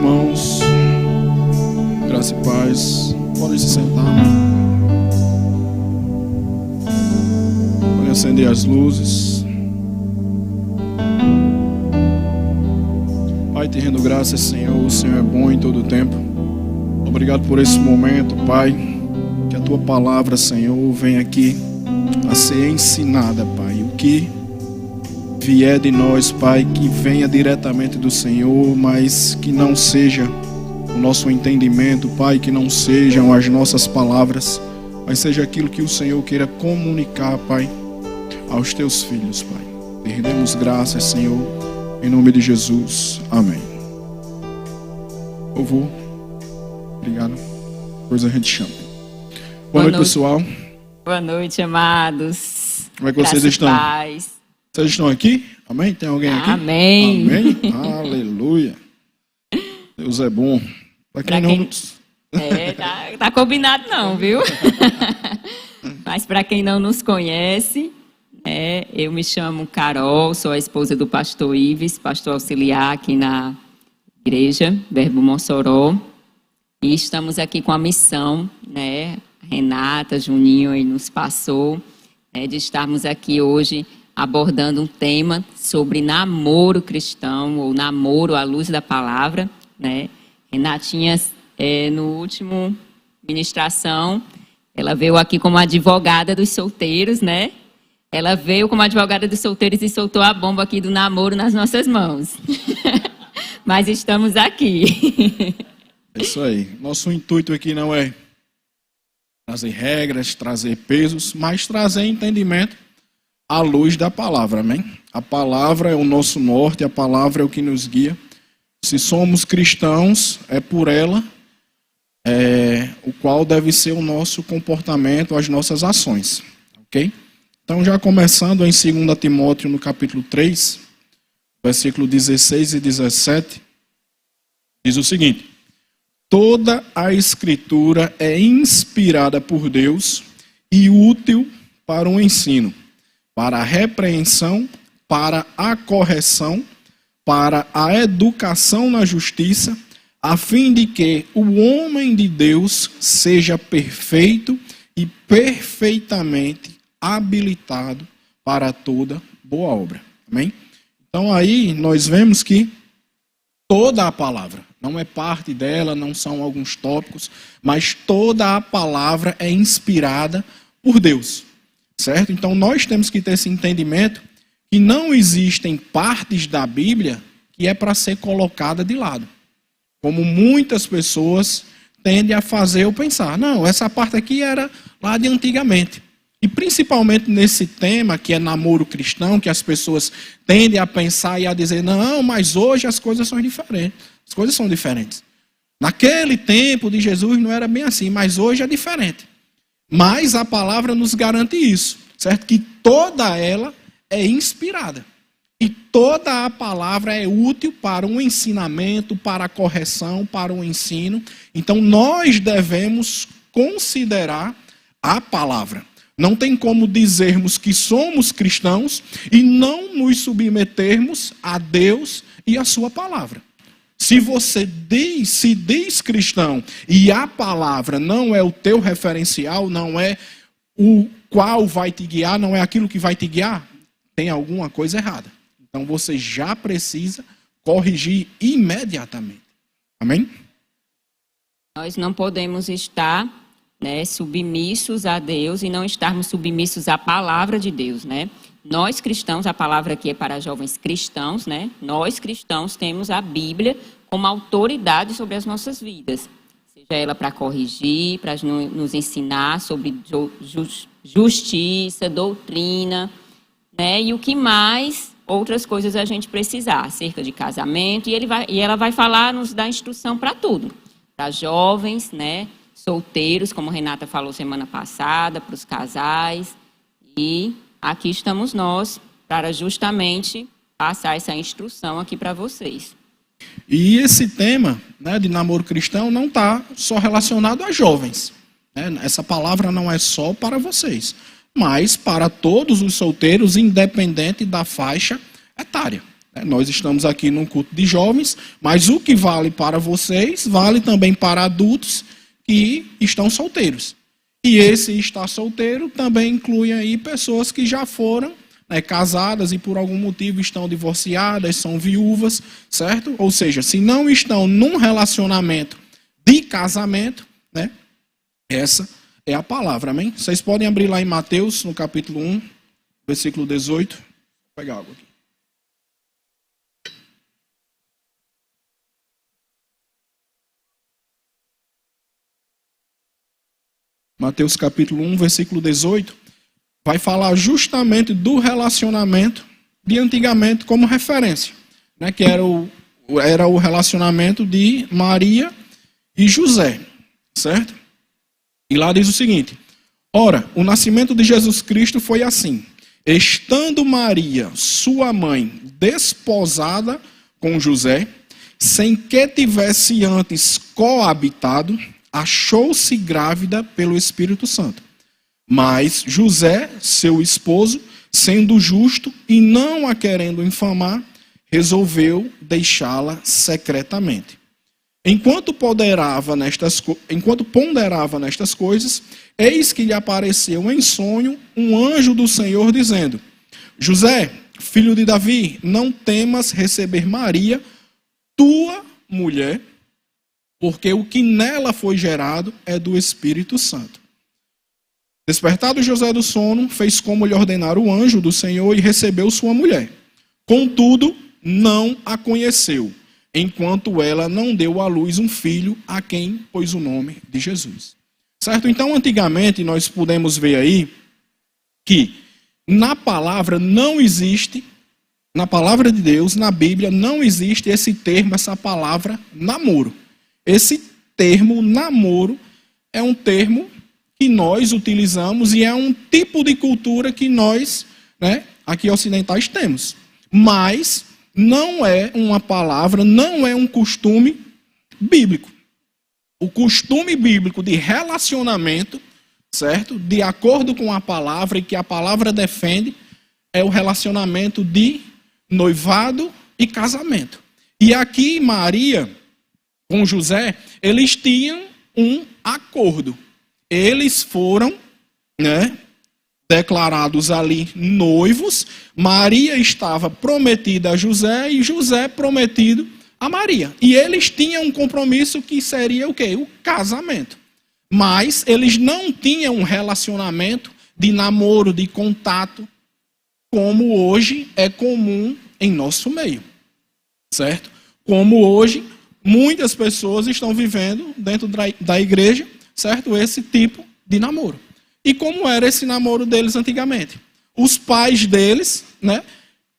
irmãos, graça e paz, podem se sentar. Podem acender as luzes. Pai, te rendo graças, Senhor, o Senhor é bom em todo o tempo. Obrigado por esse momento, Pai, que a Tua palavra, Senhor, venha aqui a ser ensinada, Pai. O que vier de nós, Pai, que venha diretamente do Senhor, mas que não seja o nosso entendimento, Pai, que não sejam as nossas palavras, mas seja aquilo que o Senhor queira comunicar, Pai, aos Teus filhos, Pai. Te rendemos graças, Senhor, em nome de Jesus. Amém. Louvor. Obrigado. Depois a gente chama. Boa noite, pessoal. Boa noite, amados. Como é que vocês estão? Paz. Vocês estão aqui? Amém? Tem alguém aqui? Amém. Amém? Aleluia. Deus é bom. Para quem não... tá combinado não, viu? Mas para quem não nos conhece, eu me chamo Carol, sou a esposa do pastor Ives, pastor auxiliar aqui na igreja, Verbo Mossoró. E estamos aqui com a missão, Renata, Juninho aí nos passou, de estarmos aqui hoje abordando um tema sobre namoro cristão, ou namoro à luz da palavra, Renatinha, no último ministração, ela veio aqui como advogada dos solteiros, Ela veio como advogada dos solteiros e soltou a bomba aqui do namoro nas nossas mãos. Mas estamos aqui. É isso aí. Nosso intuito aqui não é trazer regras, trazer pesos, mas trazer entendimento à luz da palavra, amém? A palavra é o nosso norte, a palavra é o que nos guia. Se somos cristãos, é por ela o qual deve ser o nosso comportamento, as nossas ações, ok? Então, já começando em 2 Timóteo, no capítulo 3, versículo 16 e 17, diz o seguinte: toda a Escritura é inspirada por Deus e útil para o ensino, para a repreensão, para a correção, para a educação na justiça, a fim de que o homem de Deus seja perfeito e perfeitamente habilitado para toda boa obra. Amém? Então aí nós vemos que toda a palavra, não é parte dela, não são alguns tópicos, mas toda a palavra é inspirada por Deus, certo? Então nós temos que ter esse entendimento que não existem partes da Bíblia que é para ser colocada de lado, como muitas pessoas tendem a fazer ou pensar. Não, essa parte aqui era lá de antigamente. E principalmente nesse tema que é namoro cristão, que as pessoas tendem a pensar e a dizer, não, mas hoje as coisas são diferentes. As coisas são diferentes. Naquele tempo de Jesus não era bem assim, mas hoje é diferente. Mas a palavra nos garante isso, certo? Que toda ela é inspirada. E toda a palavra é útil para um ensinamento, para a correção, para o ensino. Então nós devemos considerar a palavra. Não tem como dizermos que somos cristãos e não nos submetermos a Deus e a sua palavra. Se você se diz cristão e a palavra não é o teu referencial, não é o qual vai te guiar, não é aquilo que vai te guiar, tem alguma coisa errada. Então você já precisa corrigir imediatamente. Amém? Nós não podemos estar submissos a Deus e não estarmos submissos à palavra de Deus, Nós cristãos, a palavra aqui é para jovens cristãos, Nós cristãos temos a Bíblia como autoridade sobre as nossas vidas. Seja ela para corrigir, para nos ensinar sobre justiça, doutrina, E o que mais, outras coisas a gente precisar, acerca de casamento, e ela vai falar, nos dar instrução para tudo. Para jovens, solteiros, como a Renata falou semana passada, para os casais. E aqui estamos nós para justamente passar essa instrução aqui para vocês. E esse tema de namoro cristão não está só relacionado a jovens. Essa palavra não é só para vocês, mas para todos os solteiros, independente da faixa etária. Nós estamos aqui num culto de jovens, mas o que vale para vocês, vale também para adultos que estão solteiros. E esse estar solteiro também inclui aí pessoas que já foram casadas e por algum motivo estão divorciadas, são viúvas, certo? Ou seja, se não estão num relacionamento de casamento, né? Essa é a palavra, amém? Vocês podem abrir lá em Mateus, no capítulo 1, versículo 18. Vou pegar água aqui. Mateus capítulo 1, versículo 18, vai falar justamente do relacionamento de antigamente como referência, né, que era o relacionamento de Maria e José, certo? E lá diz o seguinte: ora, o nascimento de Jesus Cristo foi assim: estando Maria, sua mãe, desposada com José, sem que tivesse antes coabitado, achou-se grávida pelo Espírito Santo. Mas José, seu esposo, sendo justo e não a querendo infamar, resolveu deixá-la secretamente. Enquanto ponderava nestas coisas, eis que lhe apareceu em sonho um anjo do Senhor dizendo: José, filho de Davi, não temas receber Maria, tua mulher, porque o que nela foi gerado é do Espírito Santo. Despertado José do sono, fez como lhe ordenara o anjo do Senhor e recebeu sua mulher. Contudo, não a conheceu, enquanto ela não deu à luz um filho, a quem pôs o nome de Jesus. Certo? Então, antigamente, nós podemos ver aí que na palavra não existe, na palavra de Deus, na Bíblia, não existe esse termo, essa palavra namoro. Esse termo namoro é um termo que nós utilizamos e é um tipo de cultura que nós, aqui ocidentais, temos. Mas não é uma palavra, não é um costume bíblico. O costume bíblico de relacionamento, certo? De acordo com a palavra e que a palavra defende, é o relacionamento de noivado e casamento. E aqui Maria com José, eles tinham um acordo. Eles foram, declarados ali noivos. Maria estava prometida a José e José prometido a Maria. E eles tinham um compromisso que seria o quê? O casamento. Mas eles não tinham um relacionamento de namoro, de contato, como hoje é comum em nosso meio. Certo? Como hoje muitas pessoas estão vivendo dentro da igreja, certo? Esse tipo de namoro. E como era esse namoro deles antigamente? Os pais deles,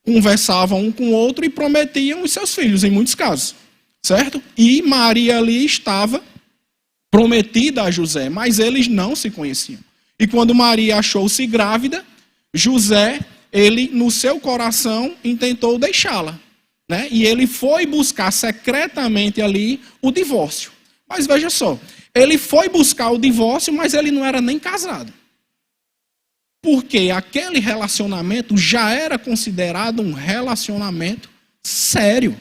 conversavam um com o outro e prometiam os seus filhos, em muitos casos, certo? E Maria ali estava prometida a José, mas eles não se conheciam. E quando Maria achou-se grávida, José, ele no seu coração intentou deixá-la. E ele foi buscar secretamente ali o divórcio. Mas veja só, ele foi buscar o divórcio, mas ele não era nem casado. Porque aquele relacionamento já era considerado um relacionamento sério.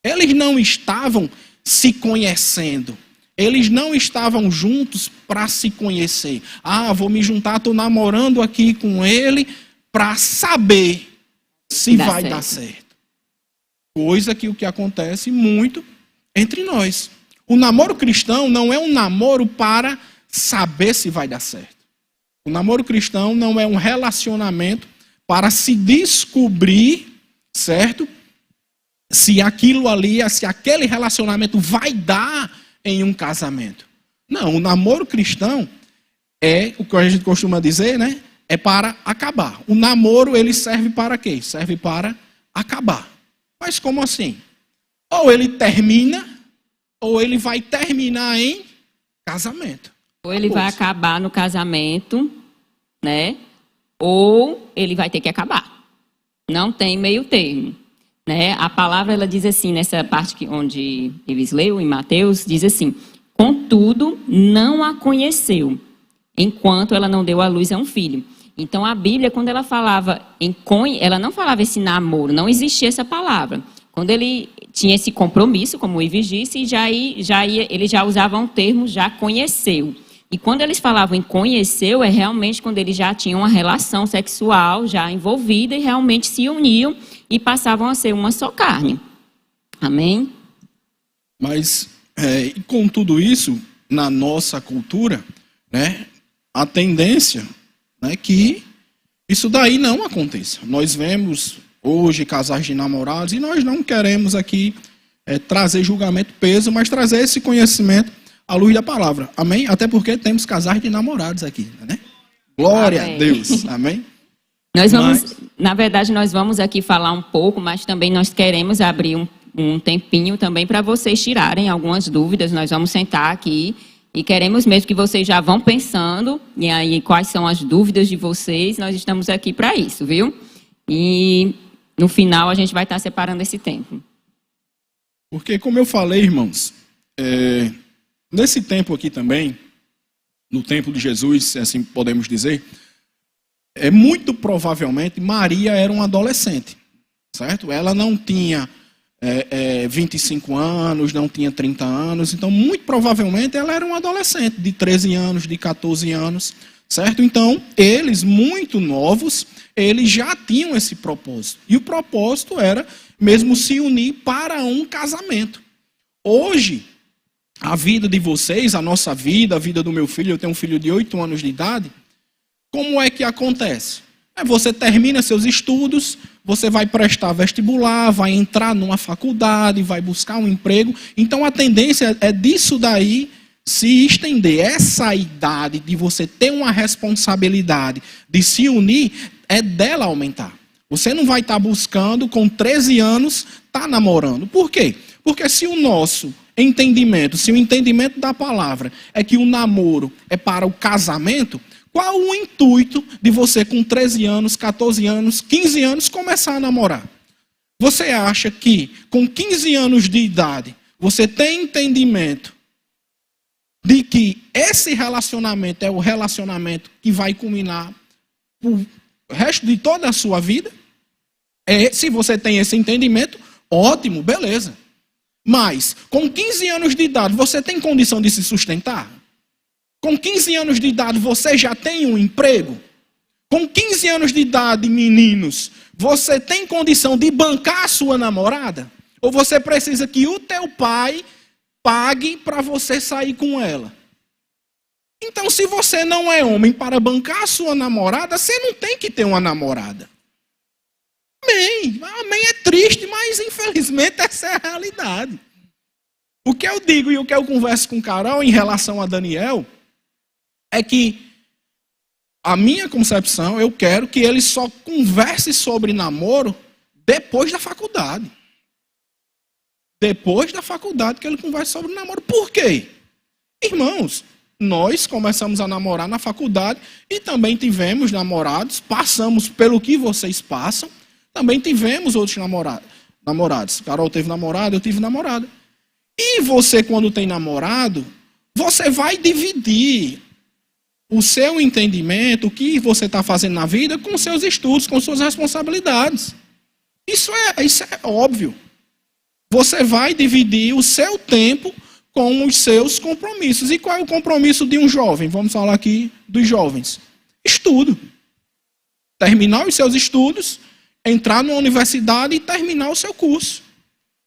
Eles não estavam se conhecendo. Eles não estavam juntos para se conhecer. Vou me juntar, estou namorando aqui com ele para saber se vai dar certo. Coisa que o que acontece muito entre nós. O namoro cristão não é um namoro para saber se vai dar certo. O namoro cristão não é um relacionamento para se descobrir, certo? Se aquilo ali, se aquele relacionamento vai dar em um casamento. Não, o namoro cristão é o que a gente costuma dizer, É para acabar. O namoro, ele serve para quê? Serve para acabar. Mas como assim? Ou ele termina, ou ele vai terminar em casamento. Ou ele vai acabar no casamento, Ou ele vai ter que acabar. Não tem meio termo. A palavra, ela diz assim, nessa parte onde eles leu, em Mateus, diz assim: contudo, não a conheceu, enquanto ela não deu à luz a um filho. Então, a Bíblia, quando ela falava ela não falava esse namoro, não existia essa palavra. Quando ele tinha esse compromisso, como o Ives disse, ele já usava um termo, já conheceu. E quando eles falavam em conheceu, é realmente quando eles já tinham uma relação sexual já envolvida e realmente se uniam e passavam a ser uma só carne. Amém? Mas, e com tudo isso, na nossa cultura, né, a tendência é que isso daí não aconteça. Nós vemos hoje casais de namorados e nós não queremos aqui trazer julgamento peso, mas trazer esse conhecimento à luz da palavra. Amém? Até porque temos casais de namorados aqui, né? Glória Amém. a Deus. Amém? Na verdade, nós vamos aqui falar um pouco, mas também nós queremos abrir um tempinho também para vocês tirarem algumas dúvidas. Nós vamos sentar aqui e queremos mesmo que vocês já vão pensando e aí quais são as dúvidas de vocês. Nós estamos aqui para isso, viu? E no final a gente vai estar separando esse tempo. Porque, como eu falei, irmãos, nesse tempo aqui também, no tempo de Jesus, se assim podemos dizer, muito provavelmente Maria era uma adolescente, certo? Ela não tinha 25 anos, não tinha 30 anos, então muito provavelmente ela era uma adolescente de 13 anos, de 14 anos, certo? Então, eles, muito novos, eles já tinham esse propósito. E o propósito era mesmo se unir para um casamento. Hoje, a vida de vocês, a nossa vida, a vida do meu filho, eu tenho um filho de 8 anos de idade, como é que acontece? Você termina seus estudos, você vai prestar vestibular, vai entrar numa faculdade, vai buscar um emprego. Então, a tendência é disso daí se estender. Essa idade de você ter uma responsabilidade de se unir, é dela aumentar. Você não vai estar buscando, com 13 anos, estar namorando. Por quê? Porque se o nosso entendimento, se o entendimento da palavra é que o namoro é para o casamento, qual o intuito de você com 13 anos, 14 anos, 15 anos começar a namorar? Você acha que com 15 anos de idade você tem entendimento de que esse relacionamento é o relacionamento que vai culminar o resto de toda a sua vida? Se você tem esse entendimento, ótimo, beleza. Mas com 15 anos de idade você tem condição de se sustentar? Com 15 anos de idade, você já tem um emprego? Com 15 anos de idade, meninos, você tem condição de bancar a sua namorada? Ou você precisa que o teu pai pague para você sair com ela? Então, se você não é homem para bancar a sua namorada, você não tem que ter uma namorada. Amém. Amém é triste, mas infelizmente essa é a realidade. O que eu digo e o que eu converso com Carol em relação a Daniel é que a minha concepção, eu quero que ele só converse sobre namoro depois da faculdade. Depois da faculdade que ele converse sobre namoro. Por quê? Irmãos, nós começamos a namorar na faculdade e também tivemos namorados, passamos pelo que vocês passam, também tivemos outros namorados. Carol teve namorado, eu tive namorada. E você, quando tem namorado, você vai dividir o seu entendimento, o que você está fazendo na vida, com seus estudos, com suas responsabilidades. Isso é óbvio. Você vai dividir o seu tempo com os seus compromissos. E qual é o compromisso de um jovem? Vamos falar aqui dos jovens. Estudo. Terminar os seus estudos, entrar numa universidade e terminar o seu curso.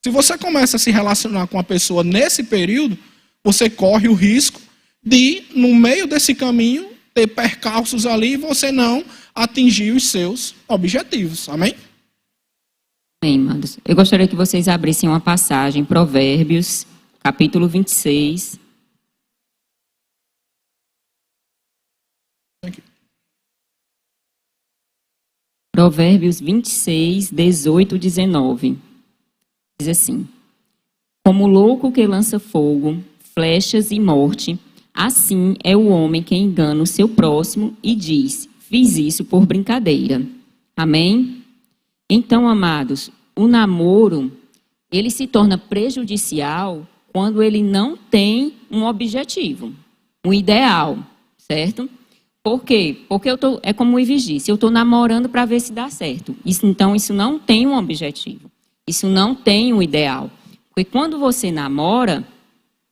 Se você começa a se relacionar com a pessoa nesse período, você corre o risco de, no meio desse caminho, ter percalços ali e você não atingir os seus objetivos. Amém? Amém, amados. Eu gostaria que vocês abrissem uma passagem, Provérbios, capítulo 26. Provérbios 26, 18, 19. Diz assim: como louco que lança fogo, flechas e morte, assim é o homem que engana o seu próximo e diz, fiz isso por brincadeira. Amém? Então, amados, o namoro, ele se torna prejudicial quando ele não tem um objetivo, um ideal, certo? Por quê? Porque é como o Ives disse, eu estou namorando para ver se dá certo. Então, isso não tem um objetivo. Isso não tem um ideal. Porque quando você namora,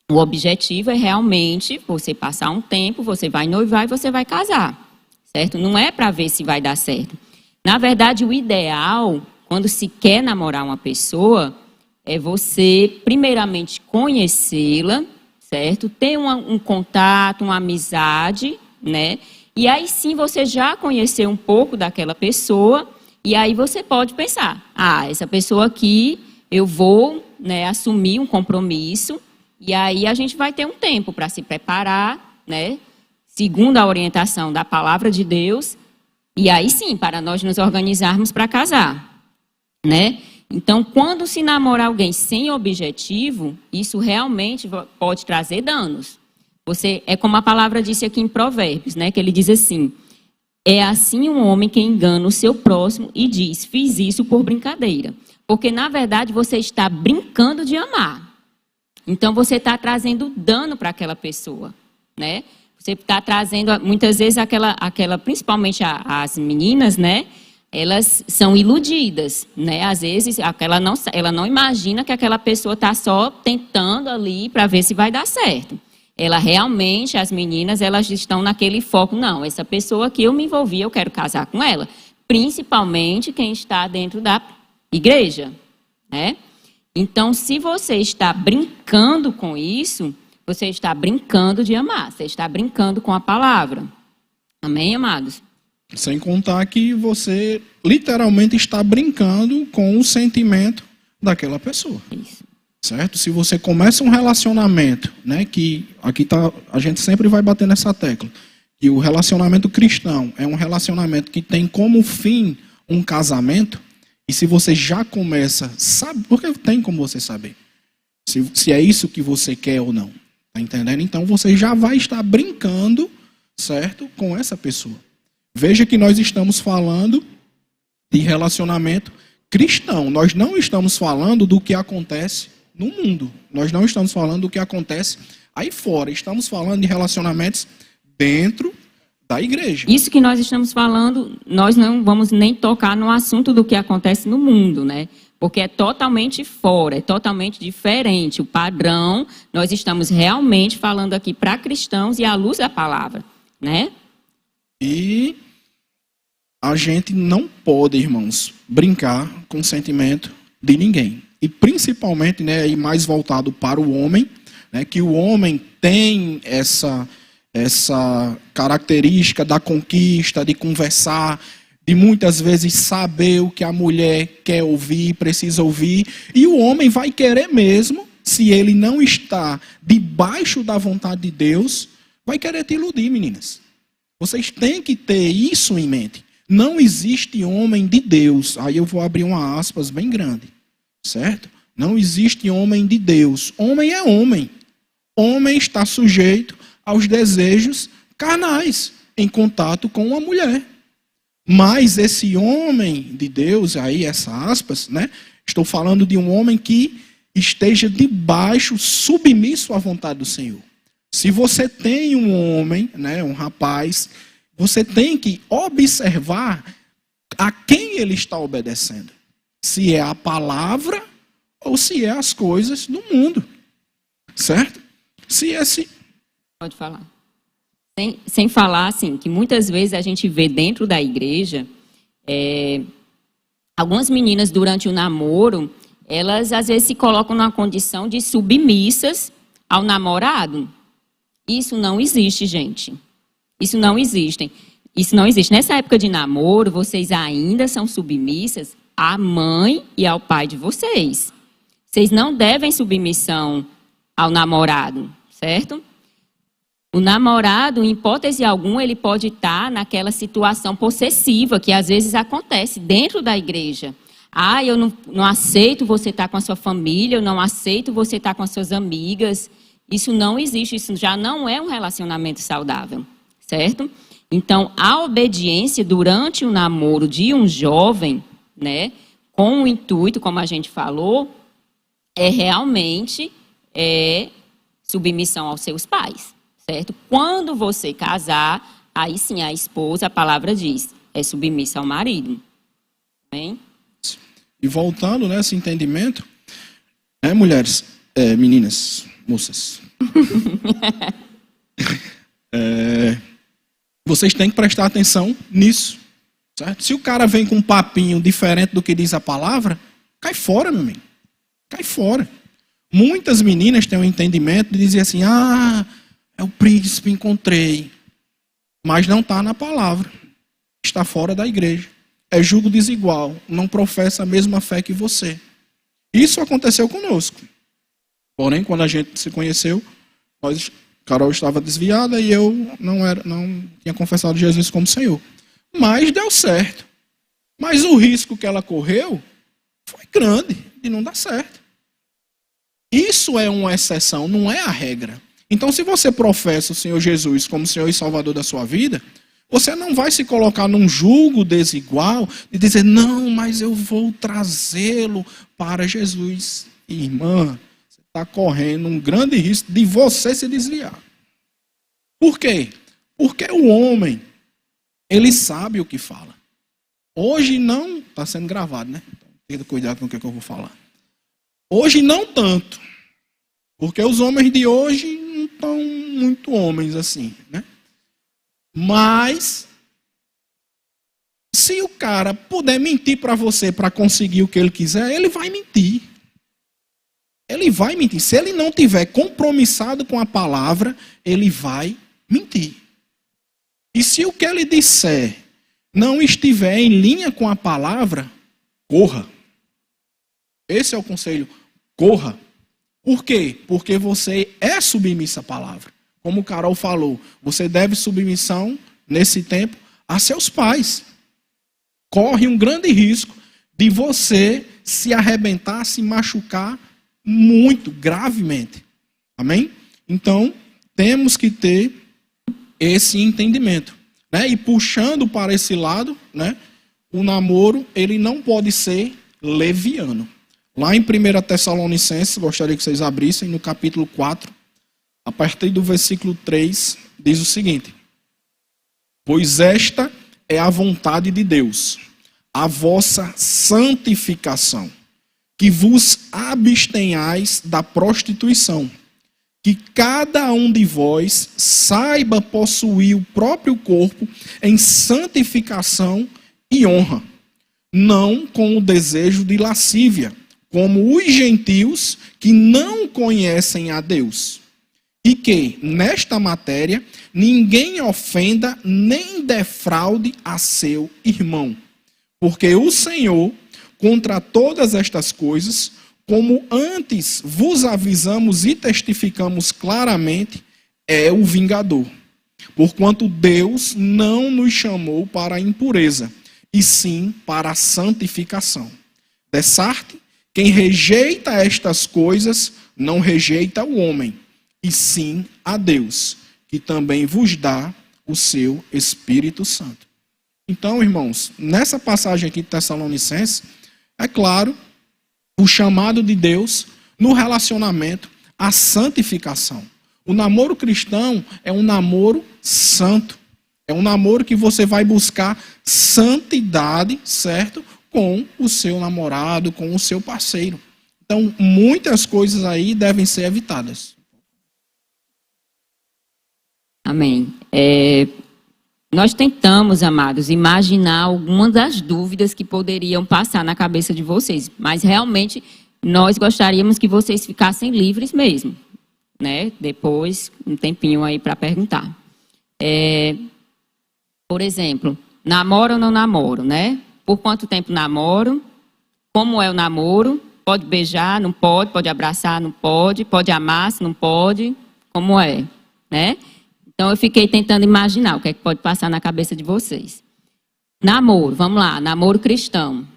o objetivo é realmente você passar um tempo, você vai noivar e você vai casar. Certo? Não é para ver se vai dar certo. Na verdade, o ideal, quando se quer namorar uma pessoa, é você, primeiramente, conhecê-la, certo? Ter um contato, uma amizade, né? E aí sim você já conheceu um pouco daquela pessoa, e aí você pode pensar, essa pessoa aqui eu vou, né, assumir um compromisso, e aí a gente vai ter um tempo para se preparar, né? Segundo a orientação da palavra de Deus, e aí sim, para nós nos organizarmos para casar, né? Então, quando se namora alguém sem objetivo, isso realmente pode trazer danos. É como a palavra disse aqui em Provérbios, né? Que ele diz assim, é assim um homem que engana o seu próximo e diz, fiz isso por brincadeira. Porque, na verdade, você está brincando de amar. Então, você está trazendo dano para aquela pessoa, né? Você está trazendo, muitas vezes, principalmente as meninas, né? Elas são iludidas, né? Às vezes, ela não imagina que aquela pessoa está só tentando ali para ver se vai dar certo. Ela realmente, as meninas, elas estão naquele foco, não, essa pessoa que eu me envolvi, eu quero casar com ela. Principalmente quem está dentro da igreja, né? Então, se você está brincando com isso, você está brincando de amar, você está brincando com a palavra. Amém, amados? Sem contar que você literalmente está brincando com o sentimento daquela pessoa. Isso. Certo? Se você começa um relacionamento, né, que aqui a gente sempre vai bater nessa tecla, que o relacionamento cristão é um relacionamento que tem como fim um casamento, e se você já começa, sabe, porque tem como você saber se é isso que você quer ou não, tá entendendo? Então você já vai estar brincando, certo, com essa pessoa. Veja que nós estamos falando de relacionamento cristão, nós não estamos falando do que acontece no mundo. Nós não estamos falando do que acontece aí fora. Estamos falando de relacionamentos dentro da igreja. Isso que nós estamos falando, nós não vamos nem tocar no assunto do que acontece no mundo, né? Porque é totalmente fora, é totalmente diferente. O padrão, nós estamos realmente falando aqui para cristãos e à luz da palavra, né? E a gente não pode, irmãos, brincar com o sentimento de ninguém. E principalmente, né, e mais voltado para o homem, né, que o homem tem essa característica da conquista, de conversar, de muitas vezes saber o que a mulher quer ouvir, precisa ouvir, e o homem vai querer mesmo, se ele não está debaixo da vontade de Deus, vai querer te iludir, meninas. Vocês têm que ter isso em mente. Não existe homem de Deus, aí eu vou abrir uma aspas bem grande. Certo? Não existe homem de Deus. Homem é homem. Homem está sujeito aos desejos carnais em contato com uma mulher. Mas esse homem de Deus, aí essa aspas, né? Estou falando de um homem que esteja debaixo, submisso à vontade do Senhor. Se você tem um homem, né, um rapaz, você tem que observar a quem ele está obedecendo. Se é a palavra ou se é as coisas do mundo. Certo? Pode falar. Sem falar, assim, que muitas vezes a gente vê dentro da igreja, algumas meninas durante o namoro, elas às vezes se colocam numa condição de submissas ao namorado. Isso não existe, gente. Isso não existe. Nessa época de namoro, vocês ainda são submissas à mãe e ao pai de vocês. Vocês não devem submissão ao namorado, certo? O namorado, em hipótese alguma, ele pode estar naquela situação possessiva que às vezes acontece dentro da igreja. Eu não aceito você estar com a sua família, eu não aceito você estar com as suas amigas. Isso não existe, isso já não é um relacionamento saudável, certo? Então, a obediência durante o namoro de um jovem, né, com o intuito, como a gente falou, é realmente submissão aos seus pais, certo? Quando você casar, aí sim a esposa, a palavra diz, é submissa ao marido. Amém? E voltando nesse entendimento, mulheres, meninas, moças, vocês têm que prestar atenção nisso, certo? Se o cara vem com um papinho diferente do que diz a palavra, cai fora, meu amigo, cai fora. Muitas meninas têm um entendimento de dizer assim, é o príncipe, encontrei, mas não está na palavra, está fora da igreja. É jugo desigual, não professa a mesma fé que você. Isso aconteceu conosco. Porém, quando a gente se conheceu, Carol estava desviada e eu não tinha confessado Jesus como Senhor. Mas deu certo. Mas o risco que ela correu foi grande de não dar certo. Isso é uma exceção, não é a regra. Então, se você professa o Senhor Jesus como Senhor e Salvador da sua vida, você não vai se colocar num jugo desigual e dizer, não, mas eu vou trazê-lo para Jesus. Irmã, você está correndo um grande risco de você se desviar. Por quê? Porque o homem, ele sabe o que fala. Hoje não, está sendo gravado, né? Então, tenha cuidado com o que eu vou falar. Hoje não tanto, porque os homens de hoje não estão muito homens assim, né? Mas, se o cara puder mentir para você para conseguir o que ele quiser, ele vai mentir. Ele vai mentir. Se ele não tiver compromissado com a palavra, ele vai mentir. E se o que ele disser não estiver em linha com a palavra, corra. Esse é o conselho. Corra. Por quê? Porque você é submissa à palavra. Como o Carol falou, você deve submissão, nesse tempo, a seus pais. Corre um grande risco de você se arrebentar, se machucar muito, gravemente. Amém? Então, temos que ter esse entendimento. Né? E puxando para esse lado, né? O namoro, ele não pode ser leviano. Lá em 1 Tessalonicenses, gostaria que vocês abrissem, no capítulo 4, a partir do versículo 3, diz o seguinte: pois esta é a vontade de Deus, a vossa santificação, que vos abstenhais da prostituição, que cada um de vós saiba possuir o próprio corpo em santificação e honra, não com o desejo de lascívia, como os gentios que não conhecem a Deus. E que, nesta matéria, ninguém ofenda nem defraude a seu irmão. Porque o Senhor, contra todas estas coisas, como antes vos avisamos e testificamos claramente, é o vingador. Porquanto Deus não nos chamou para a impureza, e sim para a santificação. Dessarte, quem rejeita estas coisas, não rejeita o homem, e sim a Deus, que também vos dá o seu Espírito Santo. Então, irmãos, nessa passagem aqui de Tessalonicenses, é claro, o chamado de Deus no relacionamento à santificação. O namoro cristão é um namoro santo. É um namoro que você vai buscar santidade, certo? Com o seu namorado, com o seu parceiro. Então, muitas coisas aí devem ser evitadas. Amém. Nós tentamos, amados, imaginar algumas das dúvidas que poderiam passar na cabeça de vocês, mas realmente nós gostaríamos que vocês ficassem livres mesmo, né? Depois, um tempinho aí para perguntar. Por exemplo, namoro ou não namoro, né? Por quanto tempo namoro? Como é o namoro? Pode beijar? Não pode? Pode abraçar? Não pode? Pode amar? Se não pode? Como é, né? Então, eu fiquei tentando imaginar o que é que pode passar na cabeça de vocês. Namoro, vamos lá, namoro cristão.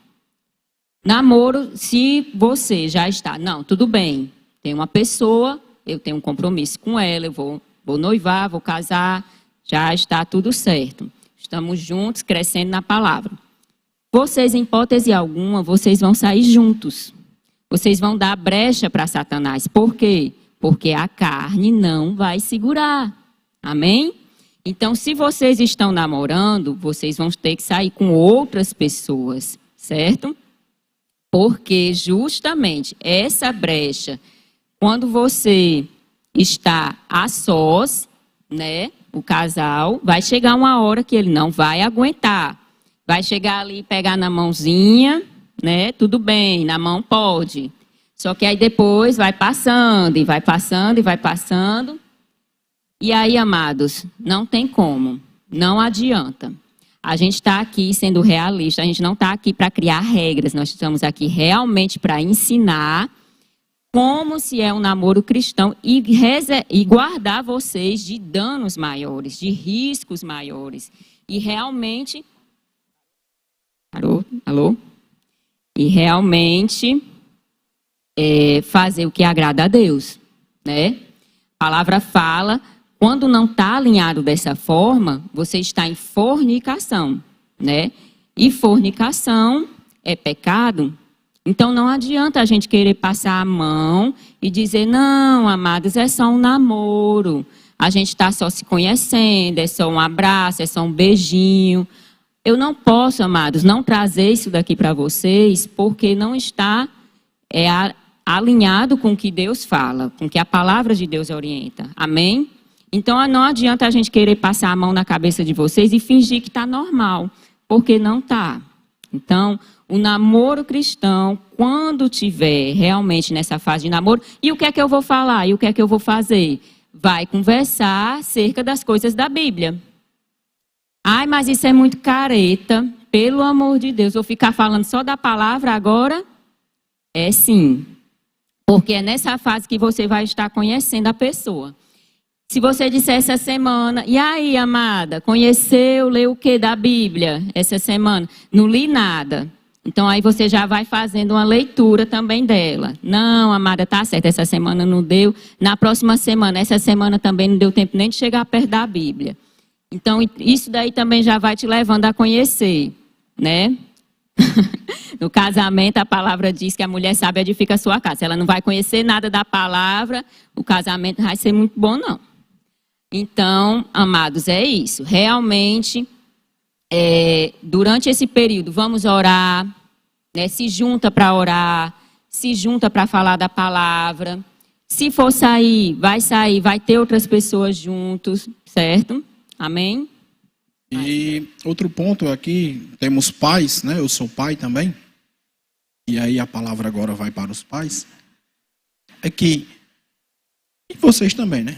Namoro, se você já está, não, tudo bem, tem uma pessoa, eu tenho um compromisso com ela, eu vou noivar, vou casar, já está tudo certo. Estamos juntos, crescendo na palavra. Vocês, em hipótese alguma, vocês vão sair juntos. Vocês vão dar brecha para Satanás. Por quê? Porque a carne não vai segurar. Amém? Então, se vocês estão namorando, vocês vão ter que sair com outras pessoas, certo? Porque justamente essa brecha, quando você está a sós, né, o casal, vai chegar uma hora que ele não vai aguentar. Vai chegar ali e pegar na mãozinha, né, tudo bem, na mão pode. Só que aí depois vai passando, e vai passando, e vai passando. E aí, amados, não tem como, não adianta. A gente está aqui sendo realista, a gente não está aqui para criar regras, nós estamos aqui realmente para ensinar como se é um namoro cristão e guardar vocês de danos maiores, de riscos maiores. E realmente... Alô? E realmente fazer o que agrada a Deus, né? A palavra fala... Quando não está alinhado dessa forma, você está em fornicação, né? E fornicação é pecado. Então, não adianta a gente querer passar a mão e dizer, não, amados, é só um namoro. A gente está só se conhecendo, é só um abraço, é só um beijinho. Eu não posso, amados, não trazer isso daqui para vocês, porque não está alinhado com o que Deus fala, com o que a palavra de Deus orienta. Amém? Então, não adianta a gente querer passar a mão na cabeça de vocês e fingir que está normal, porque não está. Então, o namoro cristão, quando tiver realmente nessa fase de namoro, e o que é que eu vou falar? E o que é que eu vou fazer? Vai conversar acerca das coisas da Bíblia. Ai, mas isso é muito careta. Pelo amor de Deus, vou ficar falando só da palavra agora? É sim. Porque é nessa fase que você vai estar conhecendo a pessoa. Se você disser essa semana, e aí, amada, conheceu, leu o que da Bíblia essa semana? Não li nada. Então, aí você já vai fazendo uma leitura também dela. Não, amada, tá certo, essa semana não deu. Na próxima semana, essa semana também não deu tempo nem de chegar perto da Bíblia. Então, isso daí também já vai te levando a conhecer, né? No casamento, a palavra diz que a mulher sábia edifica a sua casa. Se ela não vai conhecer nada da palavra, o casamento não vai ser muito bom, não. Então, amados, é isso. Realmente, durante esse período, vamos orar, né? Se junta para orar, se junta para falar da palavra. Se for sair, vai ter outras pessoas juntos, certo? Amém? E outro ponto aqui, temos pais, né? Eu sou pai também. E aí a palavra agora vai para os pais. É que, e vocês também, né?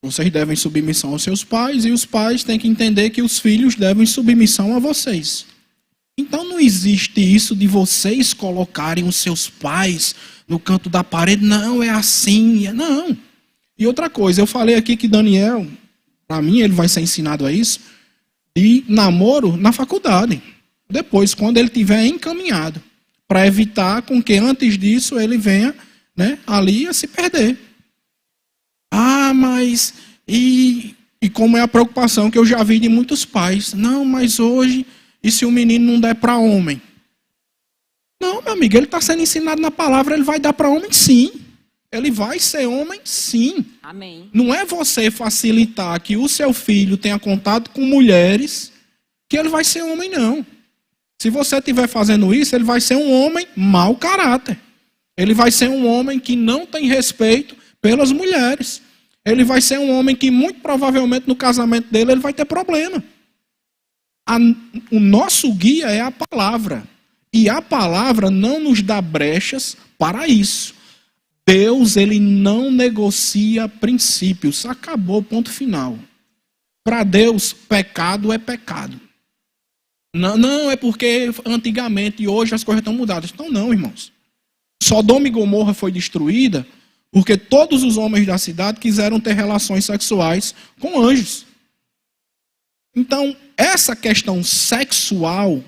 Vocês devem submissão aos seus pais e os pais têm que entender que os filhos devem submissão a vocês. Então não existe isso de vocês colocarem os seus pais no canto da parede. Não, é assim. Não. E outra coisa, eu falei aqui que Daniel, para mim, ele vai ser ensinado a isso, de namoro na faculdade. Depois, quando ele tiver encaminhado. Para evitar com que antes disso ele venha, né, ali a se perder. Ah, mas... E como é a preocupação que eu já vi de muitos pais. Não, mas hoje, e se o menino não der para homem? Não, meu amigo, ele está sendo ensinado na palavra, ele vai dar para homem sim. Ele vai ser homem sim. Amém. Não é você facilitar que o seu filho tenha contato com mulheres que ele vai ser homem, não. Se você estiver fazendo isso, ele vai ser um homem mau caráter. Ele vai ser um homem que não tem respeito pelas mulheres. Ele vai ser um homem que muito provavelmente no casamento dele ele vai ter problema. O nosso guia é a palavra. E a palavra não nos dá brechas para isso. Deus, ele não negocia princípios. Acabou, ponto final. Para Deus, pecado é pecado. Não, é porque antigamente e hoje as coisas estão mudadas. Então não, irmãos. Sodoma e Gomorra foi destruída porque todos os homens da cidade quiseram ter relações sexuais com anjos. Então, essa questão sexual,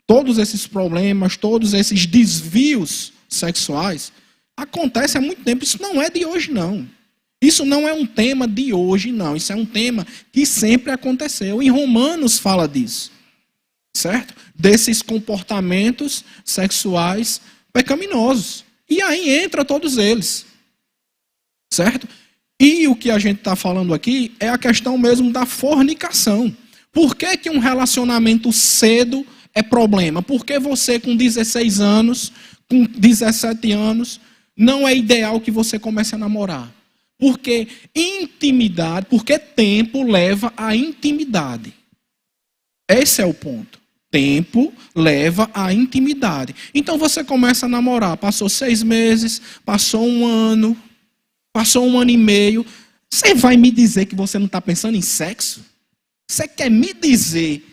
todos esses problemas, todos esses desvios sexuais, acontece há muito tempo. Isso não é de hoje, não. Isso não é um tema de hoje, não. Isso é um tema que sempre aconteceu. Em Romanos fala disso. Certo? Desses comportamentos sexuais pecaminosos. E aí entra todos eles. Certo? E o que a gente está falando aqui é a questão mesmo da fornicação. Por que que um relacionamento cedo é problema? Por que você com 16 anos, com 17 anos, não é ideal que você comece a namorar? Porque intimidade, porque tempo leva à intimidade. Esse é o ponto. Tempo leva à intimidade. Então você começa a namorar, passou 6 meses, passou 1 ano, passou 1 ano e meio. Você vai me dizer que você não está pensando em sexo? Você quer me dizer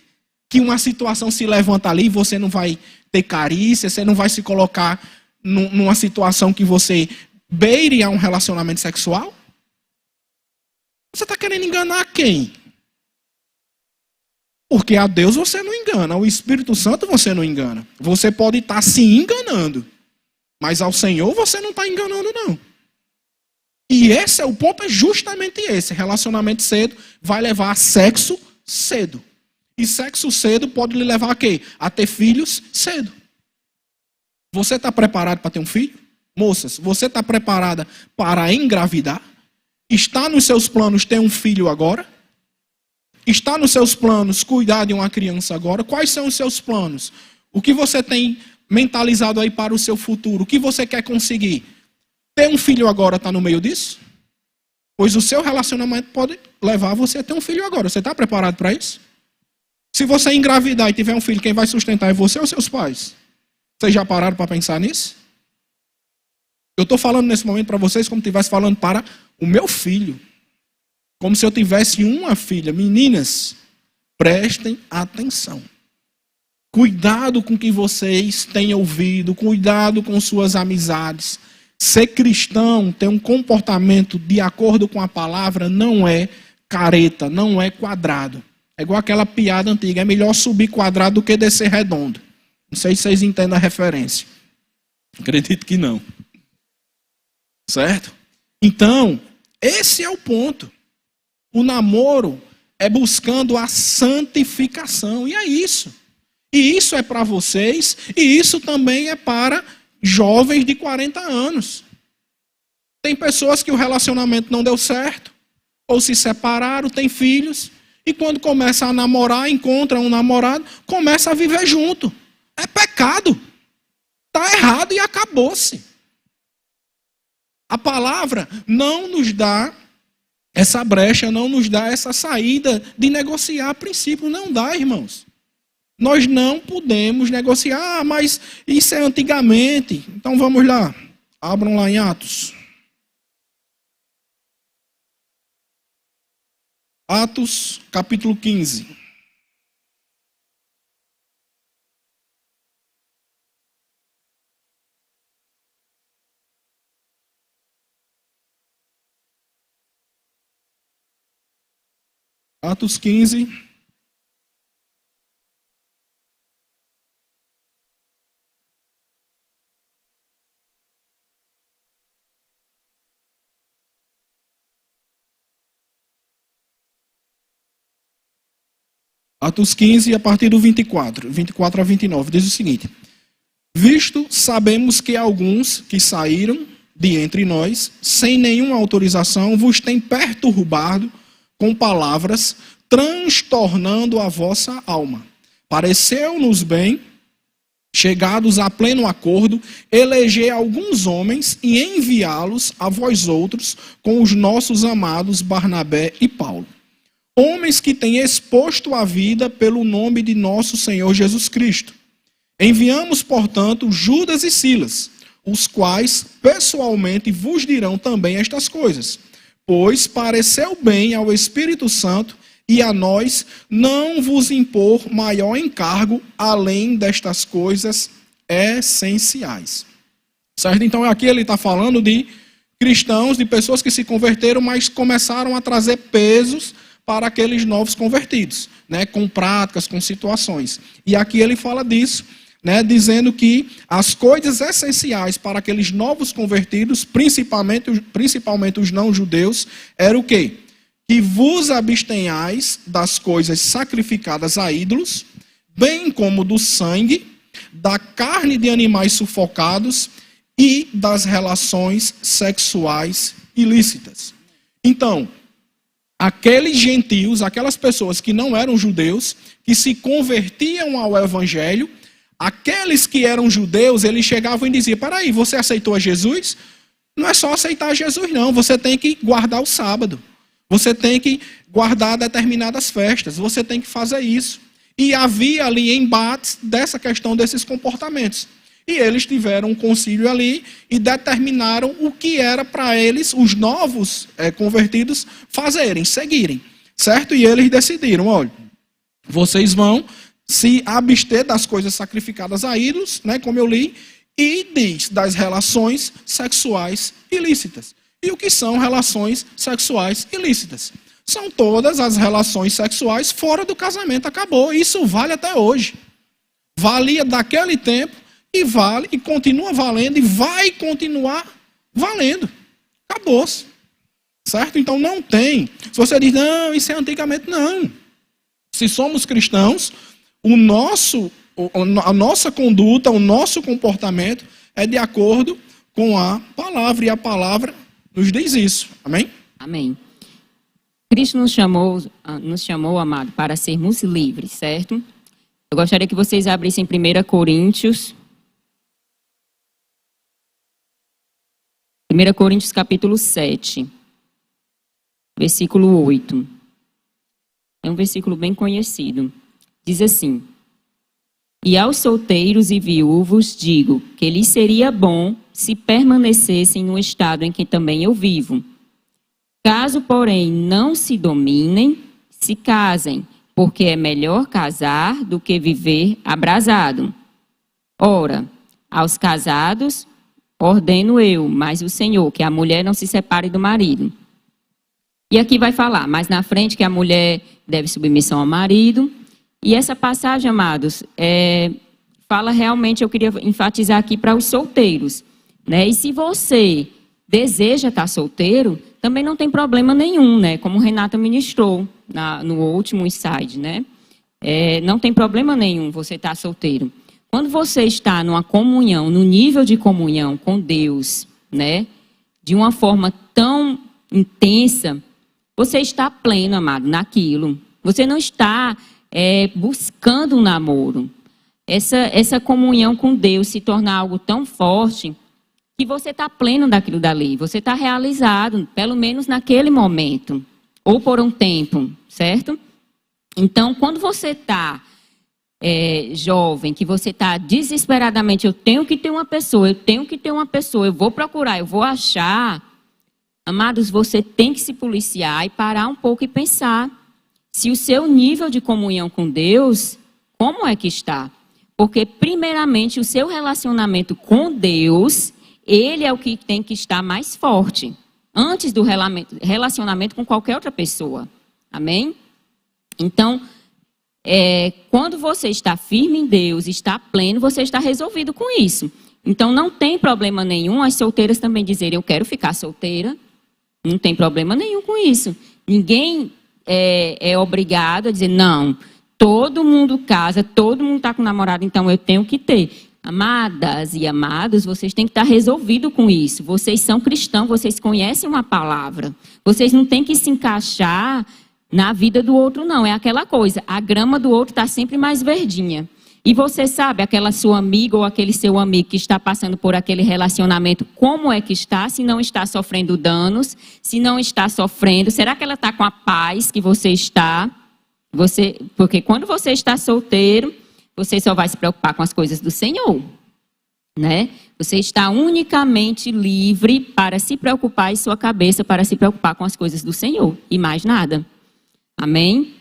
que uma situação se levanta ali e você não vai ter carícia, você não vai se colocar numa situação que você beire a um relacionamento sexual? Você está querendo enganar quem? Porque a Deus você não engana, ao Espírito Santo você não engana. Você pode estar se enganando, mas ao Senhor você não está enganando, não. E esse é o ponto, é justamente esse. Relacionamento cedo vai levar a sexo cedo. E sexo cedo pode lhe levar a quê? A ter filhos cedo. Você está preparado para ter um filho? Moças, você está preparada para engravidar? Está nos seus planos ter um filho agora? Está nos seus planos cuidar de uma criança agora? Quais são os seus planos? O que você tem mentalizado aí para o seu futuro? O que você quer conseguir? Ter um filho agora está no meio disso? Pois o seu relacionamento pode levar você a ter um filho agora. Você está preparado para isso? Se você engravidar e tiver um filho, quem vai sustentar é você ou seus pais? Vocês já pararam para pensar nisso? Eu estou falando nesse momento para vocês como se estivesse falando para o meu filho. Como se eu tivesse uma filha. Meninas, prestem atenção. Cuidado com o que vocês têm ouvido. Cuidado com suas amizades. Ser cristão, ter um comportamento de acordo com a palavra, não é careta, não é quadrado. É igual aquela piada antiga, é melhor subir quadrado do que descer redondo. Não sei se vocês entendem a referência. Acredito que não. Certo? Então, esse é o ponto. O namoro é buscando a santificação, e é isso. E isso é para vocês, e isso também é para jovens de 40 anos. Tem pessoas que o relacionamento não deu certo, ou se separaram, têm filhos, e quando começa a namorar, encontra um namorado, começa a viver junto. É pecado. Está errado e acabou-se. A palavra não nos dá essa brecha, não nos dá essa saída de negociar a princípio. Não dá, irmãos. Nós não podemos negociar, mas isso é antigamente. Então vamos lá. Abram lá em Atos. Atos, capítulo 15. Atos 15. Atos 15, a partir do 24 a 29, diz o seguinte: visto, sabemos que alguns que saíram de entre nós, sem nenhuma autorização, vos têm perturbado com palavras, transtornando a vossa alma. Pareceu-nos bem, chegados a pleno acordo, eleger alguns homens e enviá-los a vós outros com os nossos amados Barnabé e Paulo. Homens que têm exposto a vida pelo nome de nosso Senhor Jesus Cristo. Enviamos, portanto, Judas e Silas, os quais pessoalmente vos dirão também estas coisas. Pois pareceu bem ao Espírito Santo e a nós não vos impor maior encargo além destas coisas essenciais. Certo? Então aqui ele está falando de cristãos, de pessoas que se converteram, mas começaram a trazer pesos para aqueles novos convertidos, né, com práticas, com situações. E aqui ele fala disso, né, dizendo que as coisas essenciais para aqueles novos convertidos, principalmente os não-judeus, era o quê? Que vos abstenhais das coisas sacrificadas a ídolos, bem como do sangue, da carne de animais sufocados e das relações sexuais ilícitas. Então, aqueles gentios, aquelas pessoas que não eram judeus, que se convertiam ao evangelho, aqueles que eram judeus, eles chegavam e diziam: peraí, você aceitou a Jesus? Não é só aceitar Jesus, não. Você tem que guardar o sábado. Você tem que guardar determinadas festas. Você tem que fazer isso. E havia ali embates dessa questão desses comportamentos. E eles tiveram um concílio ali e determinaram o que era para eles, os novos convertidos, fazerem, seguirem. Certo? E eles decidiram: olha, vocês vão se abster das coisas sacrificadas a ídolos, né, como eu li, e diz das relações sexuais ilícitas. E o que são relações sexuais ilícitas? São todas as relações sexuais fora do casamento. Acabou. Isso vale até hoje. Valia daquele tempo e vale e continua valendo e vai continuar valendo. Acabou-se. Certo? Então não tem. Se você diz: não, isso é antigamente, não. Se somos cristãos, a nossa conduta, o nosso comportamento é de acordo com a palavra. E a palavra nos diz isso. Amém? Amém. Cristo nos chamou, amado, para sermos livres, certo? Eu gostaria que vocês abrissem 1 Coríntios. 1 Coríntios capítulo 7, versículo 8. É um versículo bem conhecido. Diz assim: e aos solteiros e viúvos digo que lhes seria bom se permanecessem no estado em que também eu vivo. Caso, porém, não se dominem, se casem, porque é melhor casar do que viver abrasado. Ora, aos casados ordeno eu, mas o Senhor, que a mulher não se separe do marido. E aqui vai falar, mais na frente, que a mulher deve submissão ao marido. E essa passagem, amados, fala realmente, eu queria enfatizar aqui para os solteiros, né? E se você deseja estar solteiro, também não tem problema nenhum, né? Como Renata ministrou no último slide, né? Não tem problema nenhum você estar solteiro. Quando você está numa comunhão, no nível de comunhão com Deus, né? De uma forma tão intensa, você está pleno, amado, naquilo. Você não está buscando um namoro. Essa comunhão com Deus se torna algo tão forte que você está pleno daquilo dali. Você está realizado, pelo menos naquele momento. Ou por um tempo, certo? Então, quando você está jovem, que você está desesperadamente, eu tenho que ter uma pessoa, eu vou procurar, eu vou achar. Amados, você tem que se policiar e parar um pouco e pensar se o seu nível de comunhão com Deus, como é que está? Porque, primeiramente, o seu relacionamento com Deus, ele é o que tem que estar mais forte, antes do relacionamento com qualquer outra pessoa. Amém? Então, quando você está firme em Deus, está pleno, você está resolvido com isso. Então, não tem problema nenhum as solteiras também dizerem: eu quero ficar solteira. Não tem problema nenhum com isso. Ninguém é obrigado a dizer: não, todo mundo casa, todo mundo está com namorado, então eu tenho que ter. Amadas e amados, vocês têm que estar resolvidos com isso. Vocês são cristãos, vocês conhecem uma palavra. Vocês não têm que se encaixar na vida do outro, não. É aquela coisa, a grama do outro está sempre mais verdinha. E você sabe, aquela sua amiga ou aquele seu amigo que está passando por aquele relacionamento, como é que está? Se não está sofrendo danos, se não está sofrendo, será que ela está com a paz que você está? Porque quando você está solteiro, você só vai se preocupar com as coisas do Senhor, né? Você está unicamente livre para se preocupar em sua cabeça, para se preocupar com as coisas do Senhor e mais nada. Amém?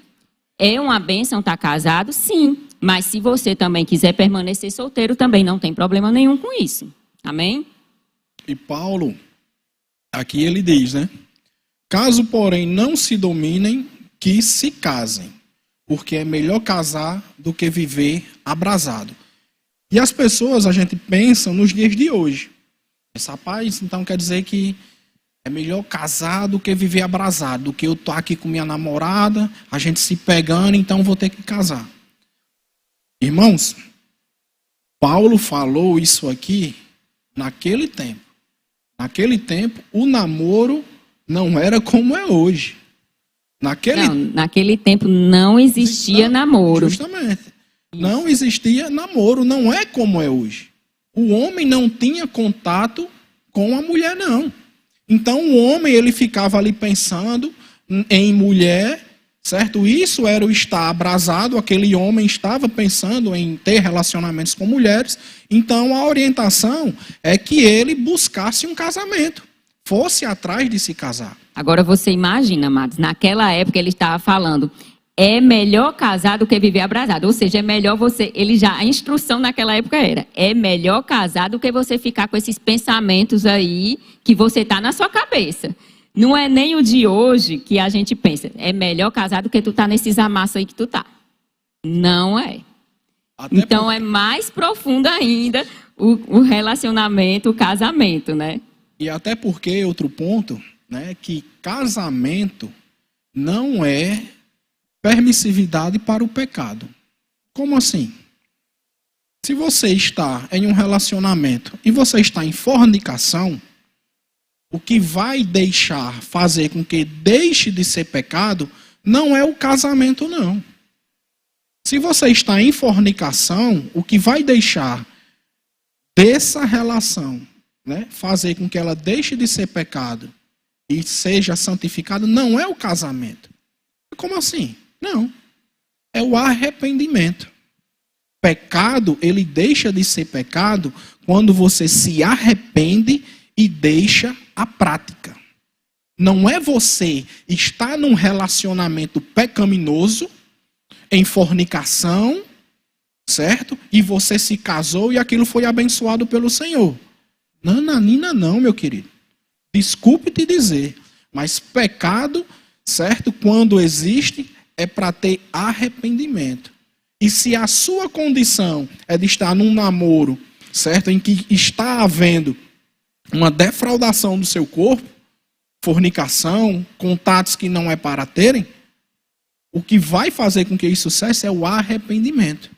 É uma bênção estar casado? Sim. Mas se você também quiser permanecer solteiro, também não tem problema nenhum com isso. Amém? E Paulo, aqui ele diz, né? Caso, porém, não se dominem, que se casem, porque é melhor casar do que viver abrasado. E as pessoas, a gente pensa nos dias de hoje. Esse rapaz, então, quer dizer que é melhor casar do que viver abrasado, do que eu estou aqui com minha namorada, a gente se pegando, então vou ter que casar. Irmãos, Paulo falou isso aqui naquele tempo. Naquele tempo, o namoro não era como é hoje. Naquele tempo não existia namoro. Justamente. Não existia namoro, não é como é hoje. O homem não tinha contato com a mulher, não. Então o homem ele ficava ali pensando em mulher, certo? Isso era o estar abrasado, aquele homem estava pensando em ter relacionamentos com mulheres. Então a orientação é que ele buscasse um casamento, fosse atrás de se casar. Agora você imagina, amados, naquela época ele estava falando, é melhor casar do que viver abrasado. Ou seja, é melhor você, a instrução naquela época era, é melhor casar do que você ficar com esses pensamentos aí que você está na sua cabeça. Não é nem o de hoje que a gente pensa, é melhor casar do que tu tá nesses amassos aí que tu tá. Não é. Então é mais profundo ainda o relacionamento, o casamento, né? E até porque, outro ponto, né, que casamento não é permissividade para o pecado. Como assim? Se você está em um relacionamento e você está em fornicação, o que vai fazer com que deixe de ser pecado, não é o casamento, não. Se você está em fornicação, o que vai deixar dessa relação, né, fazer com que ela deixe de ser pecado e seja santificado, não é o casamento. Como assim? Não. É o arrependimento. Pecado, ele deixa de ser pecado quando você se arrepende e deixa a prática. Não é você estar num relacionamento pecaminoso, em fornicação, certo? E você se casou e aquilo foi abençoado pelo Senhor. Nananina não, meu querido. Desculpe te dizer, mas pecado, certo? Quando existe, é para ter arrependimento. E se a sua condição é de estar num namoro, certo? Em que está havendo uma defraudação do seu corpo, fornicação, contatos que não é para terem, o que vai fazer com que isso cesse é o arrependimento.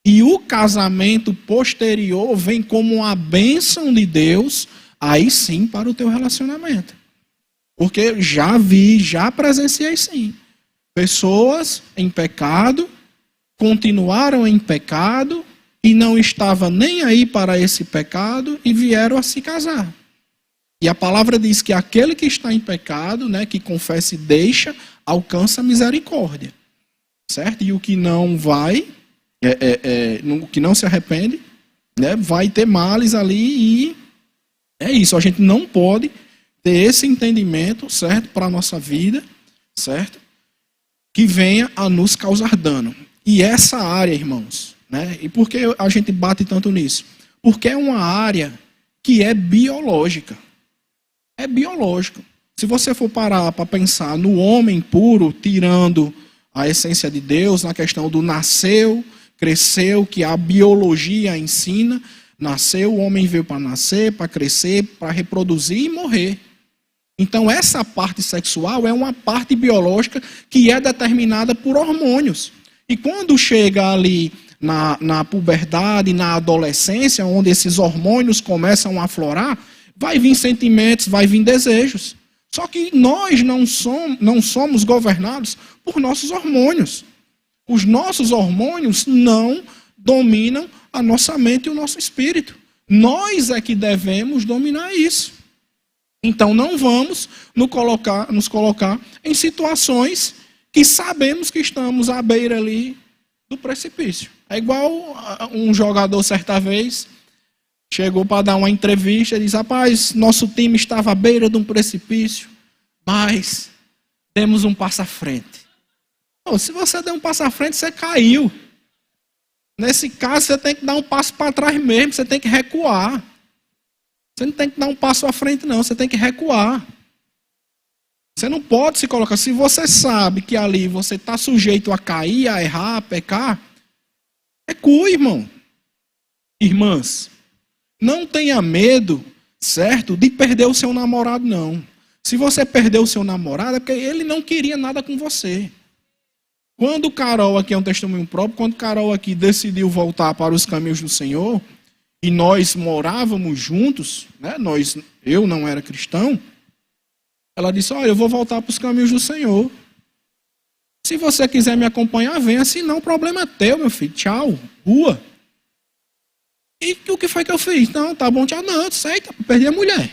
E o casamento posterior vem como uma bênção de Deus, aí sim, para o teu relacionamento. Porque já presenciei sim. Pessoas em pecado, continuaram em pecado e não estavam nem aí para esse pecado e vieram a se casar. E a palavra diz que aquele que está em pecado, né, que confessa e deixa, alcança misericórdia. Certo? E o que não vai, o que não se arrepende, né, vai ter males ali e é isso. A gente não pode ter esse entendimento, certo, para a nossa vida, certo? Que venha a nos causar dano. E essa área, irmãos, né? E por que a gente bate tanto nisso? Porque é uma área que é biológica. É biológico. Se você for parar para pensar no homem puro, tirando a essência de Deus, na questão do nasceu, cresceu, que a biologia ensina, nasceu, o homem veio para nascer, para crescer, para reproduzir e morrer. Então essa parte sexual é uma parte biológica que é determinada por hormônios. E quando chega ali na puberdade, na adolescência, onde esses hormônios começam a aflorar, vai vir sentimentos, vai vir desejos. Só que nós não somos governados por nossos hormônios. Os nossos hormônios não dominam a nossa mente e o nosso espírito. Nós é que devemos dominar isso. Então não vamos nos colocar em situações que sabemos que estamos à beira ali do precipício. É igual um jogador certa vez chegou para dar uma entrevista e disse: rapaz, nosso time estava à beira de um precipício, mas demos um passo à frente. Se você der um passo à frente, você caiu. Nesse caso, você tem que dar um passo para trás mesmo, você tem que recuar. Você não tem que dar um passo à frente, não. Você tem que recuar. Você não pode se colocar. Se você sabe que ali você está sujeito a cair, a errar, a pecar, recue, irmão. Irmãs, não tenha medo, certo, de perder o seu namorado, não. Se você perdeu o seu namorado, é porque ele não queria nada com você. Quando Carol, aqui é um testemunho próprio, quando Carol aqui decidiu voltar para os caminhos do Senhor, e nós morávamos juntos, né? Eu não era cristão, ela disse, olha, eu vou voltar para os caminhos do Senhor. Se você quiser me acompanhar, venha, se não, o problema é teu, meu filho, tchau, rua. E o que foi que eu fiz? Não, tá bom, tchau, não, aceita, perdi a mulher.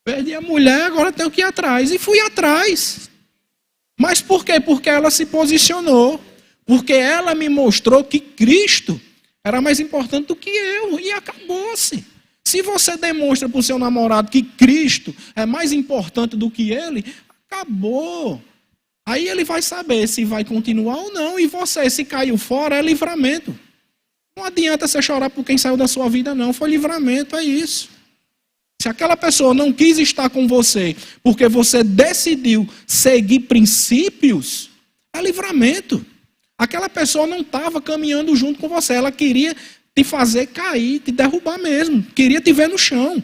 Perdi a mulher, agora tenho que ir atrás. E fui atrás. Mas por quê? Porque ela se posicionou. Porque ela me mostrou que Cristo era mais importante do que eu. E acabou-se. Se você demonstra para o seu namorado que Cristo é mais importante do que ele, acabou. Aí ele vai saber se vai continuar ou não. E você, se caiu fora, é livramento. Não adianta você chorar por quem saiu da sua vida, não. Foi livramento, é isso. Se aquela pessoa não quis estar com você porque você decidiu seguir princípios, é livramento. Aquela pessoa não estava caminhando junto com você. Ela queria te fazer cair, te derrubar mesmo. Queria te ver no chão.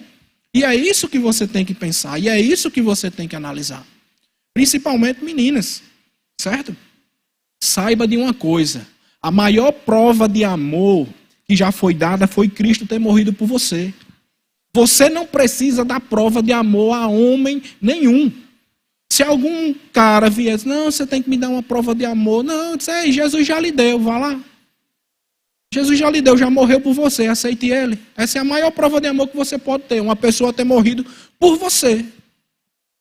E é isso que você tem que pensar. E é isso que você tem que analisar. Principalmente meninas. Certo? Saiba de uma coisa. A maior prova de amor que já foi dada foi Cristo ter morrido por você. Você não precisa dar prova de amor a homem nenhum. Se algum cara vier, não, você tem que me dar uma prova de amor. Não, Jesus já lhe deu, vá lá. Jesus já lhe deu, já morreu por você, aceite ele. Essa é a maior prova de amor que você pode ter, uma pessoa ter morrido por você.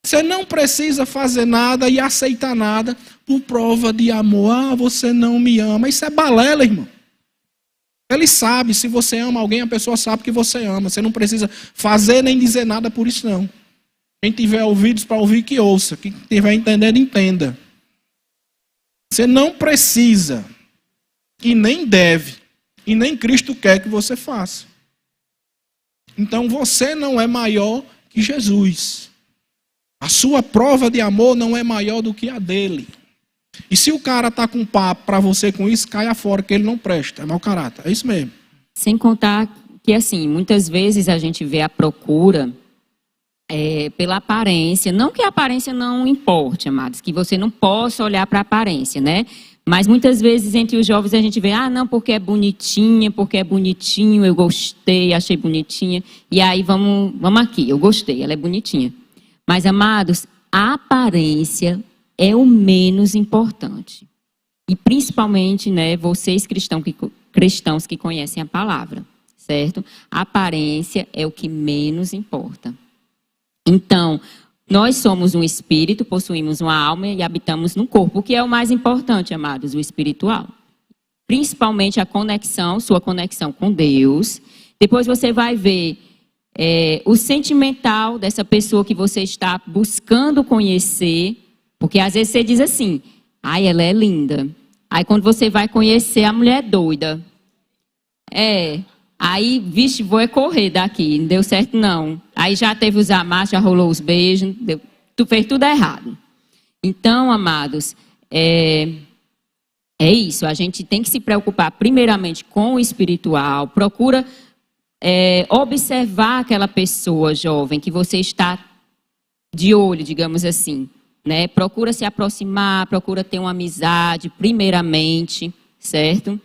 Você não precisa fazer nada e aceitar nada por prova de amor. Ah, você não me ama. Isso é balela, irmão. Ele sabe, se você ama alguém, a pessoa sabe que você ama. Você não precisa fazer nem dizer nada por isso, não. Quem tiver ouvidos para ouvir, que ouça. Quem tiver entendendo, entenda. Você não precisa, e nem deve, e nem Cristo quer que você faça. Então você não é maior que Jesus. A sua prova de amor não é maior do que a dele. E se o cara está com papo para você com isso, caia fora, que ele não presta, é mau caráter. É isso mesmo. Sem contar que, assim, muitas vezes a gente vê a procura pela aparência. Não que a aparência não importe, amados, que você não possa olhar para a aparência, né? Mas muitas vezes entre os jovens a gente vê, não, porque é bonitinha, porque é bonitinho, eu gostei, achei bonitinha. E aí vamos aqui, eu gostei, ela é bonitinha. Mas, amados, a aparência é o menos importante. E principalmente, né, vocês cristãos que conhecem a palavra, certo? A aparência é o que menos importa. Então, nós somos um espírito, possuímos uma alma e habitamos no corpo. O que é o mais importante, amados? O espiritual. Principalmente a conexão, sua conexão com Deus. Depois você vai ver o sentimental dessa pessoa que você está buscando conhecer. Porque às vezes você diz assim, ela é linda. Aí quando você vai conhecer, a mulher é doida. Aí, vixe, vou correr daqui, não deu certo não. Aí já teve os amassos, já rolou os beijos, tu fez tudo errado. Então, amados, é isso, a gente tem que se preocupar primeiramente com o espiritual, procura observar aquela pessoa jovem que você está de olho, digamos assim. Né? Procura se aproximar, procura ter uma amizade, primeiramente, certo?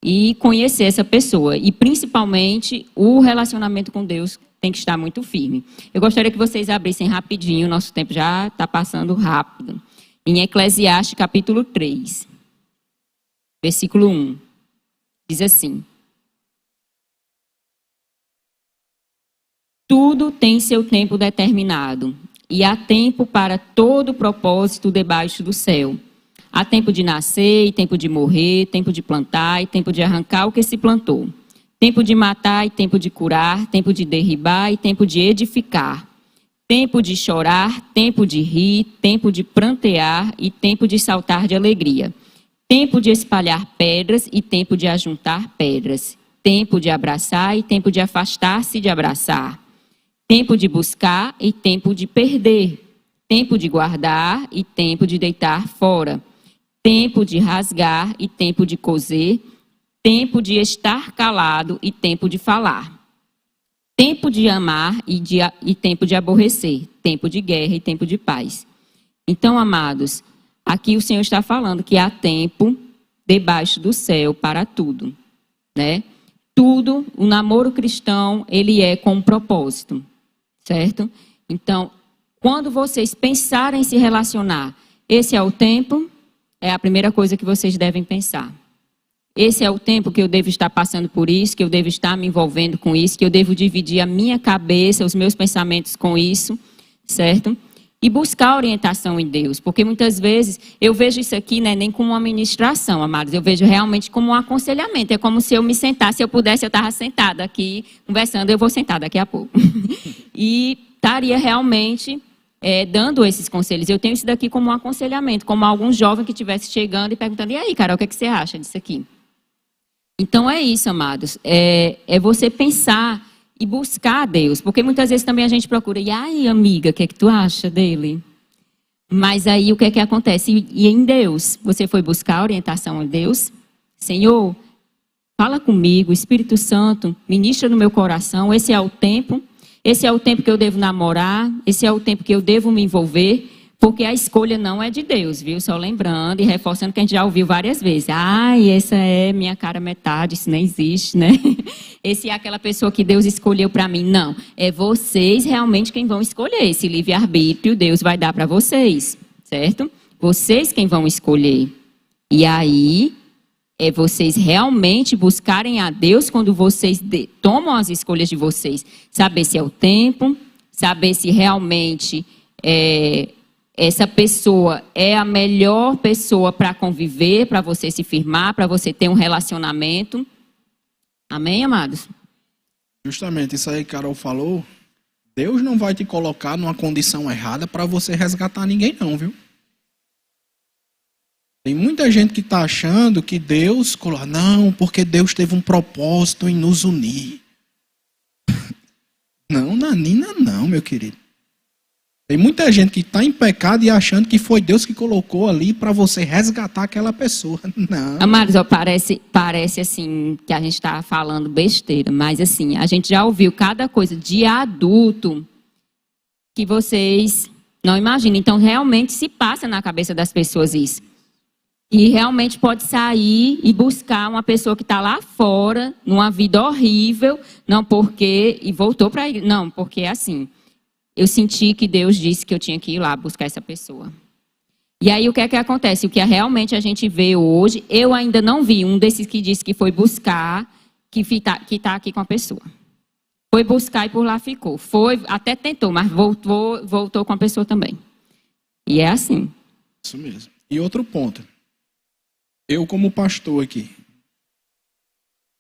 E conhecer essa pessoa. E, principalmente, o relacionamento com Deus tem que estar muito firme. Eu gostaria que vocês abrissem rapidinho, nosso tempo já está passando rápido. Em Eclesiastes, capítulo 3, versículo 1. Diz assim: tudo tem seu tempo determinado. E há tempo para todo propósito debaixo do céu. Há tempo de nascer e tempo de morrer, tempo de plantar e tempo de arrancar o que se plantou. Tempo de matar e tempo de curar, tempo de derribar e tempo de edificar. Tempo de chorar, tempo de rir, tempo de prantear e tempo de saltar de alegria. Tempo de espalhar pedras e tempo de ajuntar pedras. Tempo de abraçar e tempo de afastar-se de abraçar. Tempo de buscar e tempo de perder. Tempo de guardar e tempo de deitar fora. Tempo de rasgar e tempo de coser. Tempo de estar calado e tempo de falar. Tempo de amar e tempo de aborrecer. Tempo de guerra e tempo de paz. Então, amados, aqui o Senhor está falando que há tempo debaixo do céu para tudo, né? tudo, o namoro cristão, ele é com um propósito, certo? Então, quando vocês pensarem em se relacionar, esse é o tempo, é a primeira coisa que vocês devem pensar. Esse é o tempo que eu devo estar passando por isso, que eu devo estar me envolvendo com isso, que eu devo dividir a minha cabeça, os meus pensamentos com isso, certo? E buscar orientação em Deus, porque muitas vezes eu vejo isso aqui, né, nem como uma ministração, amados, eu vejo realmente como um aconselhamento. É como se eu me sentasse, se eu pudesse, eu estava sentada aqui, conversando, eu vou sentar daqui a pouco. E estaria realmente dando esses conselhos. Eu tenho isso daqui como um aconselhamento, como algum jovem que estivesse chegando e perguntando, e aí, Carol, o que você acha disso aqui? Então é isso, amados, é você pensar e buscar a Deus, porque muitas vezes também a gente procura, e aí, amiga, o que é que tu acha dele? Mas aí o que é que acontece? E em Deus, você foi buscar orientação em Deus? Senhor, fala comigo, Espírito Santo, ministra no meu coração, esse é o tempo que eu devo namorar, esse é o tempo que eu devo me envolver, porque a escolha não é de Deus, viu? Só lembrando e reforçando que a gente já ouviu várias vezes. Ai, essa é minha cara metade, isso nem existe, né? Esse é aquela pessoa que Deus escolheu para mim. Não, é vocês realmente quem vão escolher. Esse livre-arbítrio Deus vai dar para vocês, certo? Vocês quem vão escolher. E aí, é vocês realmente buscarem a Deus quando vocês tomam as escolhas de vocês. Saber se é o tempo, saber se realmente essa pessoa é a melhor pessoa para conviver, para você se firmar, para você ter um relacionamento. Amém, amados? Justamente isso aí que Carol falou. Deus não vai te colocar numa condição errada para você resgatar ninguém não, viu? Tem muita gente que está achando que Deus... Não, porque Deus teve um propósito em nos unir. Não, Nanina, não, meu querido. Tem muita gente que está em pecado e achando que foi Deus que colocou ali para você resgatar aquela pessoa. Não. Amados, parece assim que a gente está falando besteira, mas assim, a gente já ouviu cada coisa de adulto que vocês não imaginam. Então, realmente se passa na cabeça das pessoas isso. E realmente pode sair e buscar uma pessoa que está lá fora, numa vida horrível, não porque... E voltou para ele. Não, porque assim... Eu senti que Deus disse que eu tinha que ir lá buscar essa pessoa. E aí o que é que acontece? O que realmente a gente vê hoje, eu ainda não vi um desses que disse que foi buscar, que está aqui com a pessoa. Foi buscar e por lá ficou. Foi, até tentou, mas voltou com a pessoa também. E é assim. Isso mesmo. E outro ponto. Eu como pastor aqui,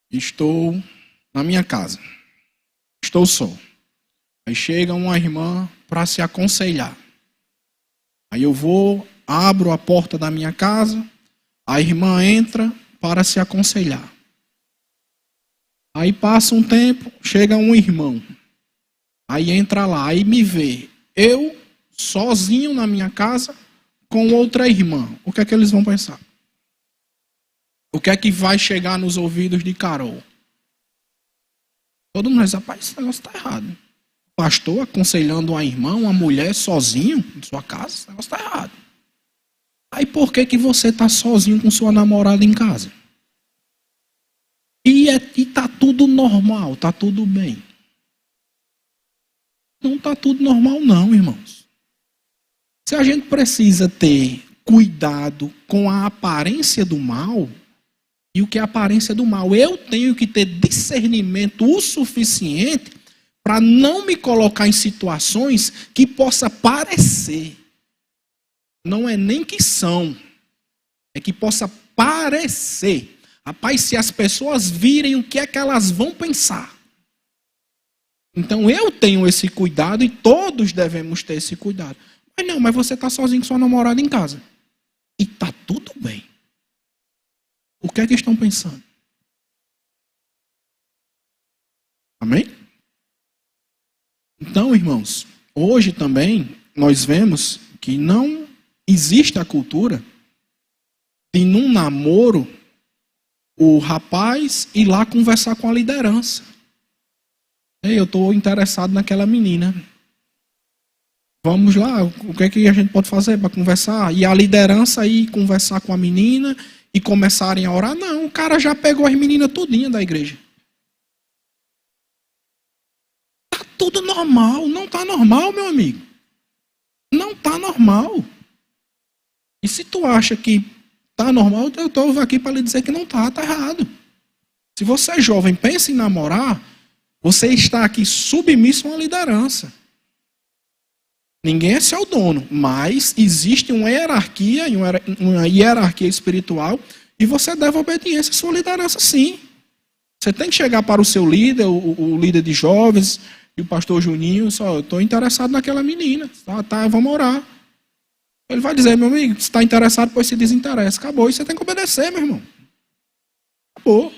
estou na minha casa. Estou só. Aí chega uma irmã para se aconselhar. Aí eu vou, abro a porta da minha casa, a irmã entra para se aconselhar. Aí passa um tempo, chega um irmão. Aí entra lá, aí me vê. Eu, sozinho na minha casa, com outra irmã. O que é que eles vão pensar? O que é que vai chegar nos ouvidos de Carol? Todo mundo diz, rapaz, esse negócio está errado. Pastor aconselhando uma irmã, uma mulher sozinho em sua casa, esse negócio está errado. Aí por que você está sozinho com sua namorada em casa? E está tudo normal, está tudo bem. Não está tudo normal não, irmãos. Se a gente precisa ter cuidado com a aparência do mal, e o que é a aparência do mal, eu tenho que ter discernimento o suficiente para não me colocar em situações que possa parecer. Não é nem que são, é que possa parecer. Rapaz, se as pessoas virem, o que é que elas vão pensar? Então eu tenho esse cuidado e todos devemos ter esse cuidado. Mas você está sozinho com sua namorada em casa. E está tudo bem. O que é que estão pensando? Amém? Então, irmãos, hoje também nós vemos que não existe a cultura de num namoro o rapaz ir lá conversar com a liderança. Ei, eu estou interessado naquela menina. Vamos lá, o que é que a gente pode fazer para conversar? E a liderança ir conversar com a menina e começarem a orar? Não, o cara já pegou as meninas tudinha da igreja. tudo normal. Não está normal, meu amigo. Não está normal. E se tu acha que está normal, eu estou aqui para lhe dizer que não está, está errado. Se você é jovem, pensa em namorar, você está aqui submisso a uma liderança. Ninguém é seu dono, mas existe uma hierarquia espiritual e você deve obediência à sua liderança, sim. Você tem que chegar para o seu líder, o líder de jovens, e o pastor Juninho, só, estou interessado naquela menina, tá, vamos orar. Ele vai dizer, meu amigo, se está interessado, pois se desinteressa. Acabou, e você tem que obedecer, meu irmão. Acabou.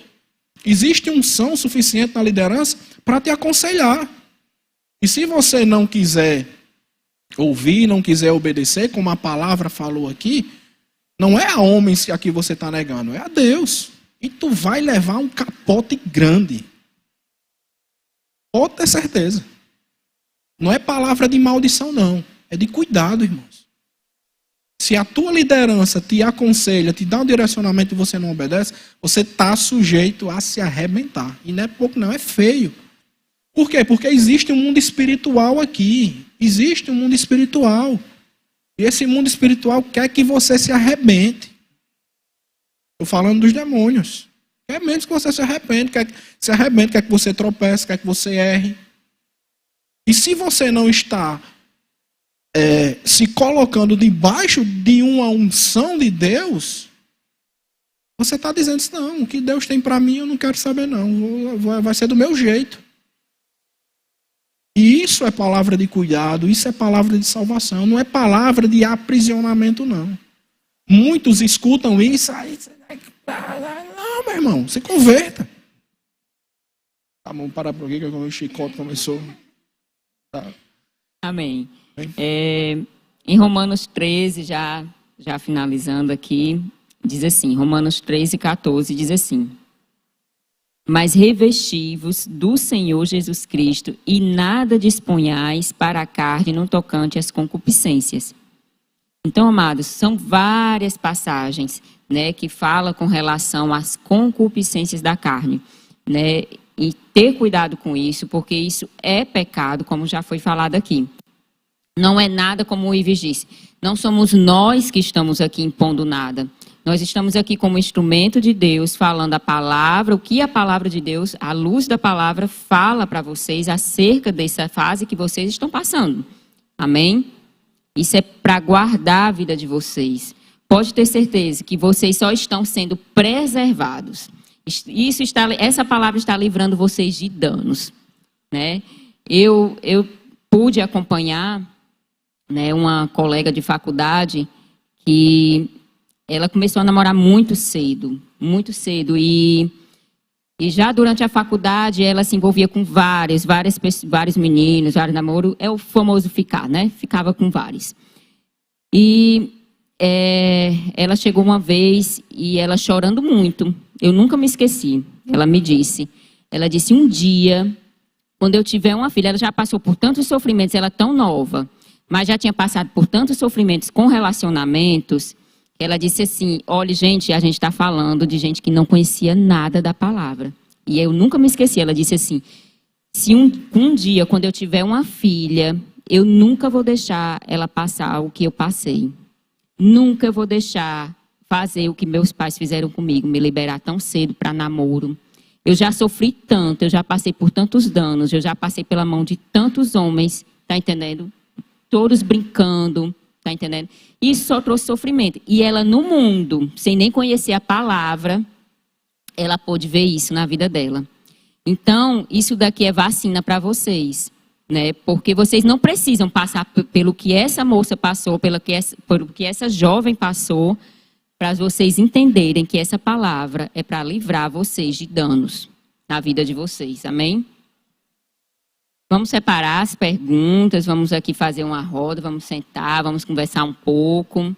Existe unção suficiente na liderança para te aconselhar. E se você não quiser ouvir, não quiser obedecer, como a palavra falou aqui, não é a homens que aqui você está negando, é a Deus. E tu vai levar um capote grande. Pode ter certeza. Não é palavra de maldição, não. É de cuidado, irmãos. Se a tua liderança te aconselha, te dá um direcionamento e você não obedece, você está sujeito a se arrebentar. E não é pouco, não, é feio. Por quê? Porque existe um mundo espiritual aqui. Existe um mundo espiritual. E esse mundo espiritual quer que você se arrebente. Estou falando dos demônios. Quer menos que você se arrepende, quer que você tropece, quer que você erre. E se você não está se colocando debaixo de uma unção de Deus, você está dizendo assim, não, o que Deus tem para mim eu não quero saber não, vai ser do meu jeito. E isso é palavra de cuidado, isso é palavra de salvação, não é palavra de aprisionamento não. Muitos escutam isso, aí, não, meu irmão, se converta. Tá bom, para por aqui que o chicote começou. Tá. Amém. Em Romanos 13, já finalizando aqui, diz assim, Romanos 13, 14, diz assim, mas revesti-vos do Senhor Jesus Cristo e nada disponhais para a carne no tocante às concupiscências. Então, amados, são várias passagens, né, que falam com relação às concupiscências da carne, né, e ter cuidado com isso, porque isso é pecado, como já foi falado aqui. Não é nada como o Ives disse. Não somos nós que estamos aqui impondo nada. Nós estamos aqui como instrumento de Deus, falando a palavra, o que a palavra de Deus, a luz da palavra, fala para vocês acerca dessa fase que vocês estão passando. Amém? Isso é para guardar a vida de vocês. Pode ter certeza que vocês só estão sendo preservados. Essa palavra está livrando vocês de danos, né? Eu pude acompanhar, né, uma colega de faculdade que ela começou a namorar muito cedo e já durante a faculdade ela se envolvia com vários meninos, vários namoros, é o famoso ficar, né? Ficava com vários. E ela chegou uma vez e ela chorando muito, eu nunca me esqueci, ela disse, um dia, quando eu tiver uma filha, ela já passou por tantos sofrimentos, ela é tão nova, mas já tinha passado por tantos sofrimentos com relacionamentos, ela disse assim, olha gente, a gente está falando de gente que não conhecia nada da palavra. E eu nunca me esqueci, ela disse assim, se um dia, quando eu tiver uma filha, eu nunca vou deixar ela passar o que eu passei. Nunca vou deixar fazer o que meus pais fizeram comigo, me liberar tão cedo para namoro. Eu já sofri tanto, eu já passei por tantos danos, eu já passei pela mão de tantos homens, tá entendendo? Todos brincando, tá entendendo? Isso só trouxe sofrimento. E ela no mundo, sem nem conhecer a palavra, ela pôde ver isso na vida dela. Então, isso daqui é vacina para vocês, né? Porque vocês não precisam passar pelo que essa moça passou, pelo que essa jovem passou, para vocês entenderem que essa palavra é para livrar vocês de danos na vida de vocês. Amém? Vamos separar as perguntas, vamos aqui fazer uma roda, vamos sentar, vamos conversar um pouco.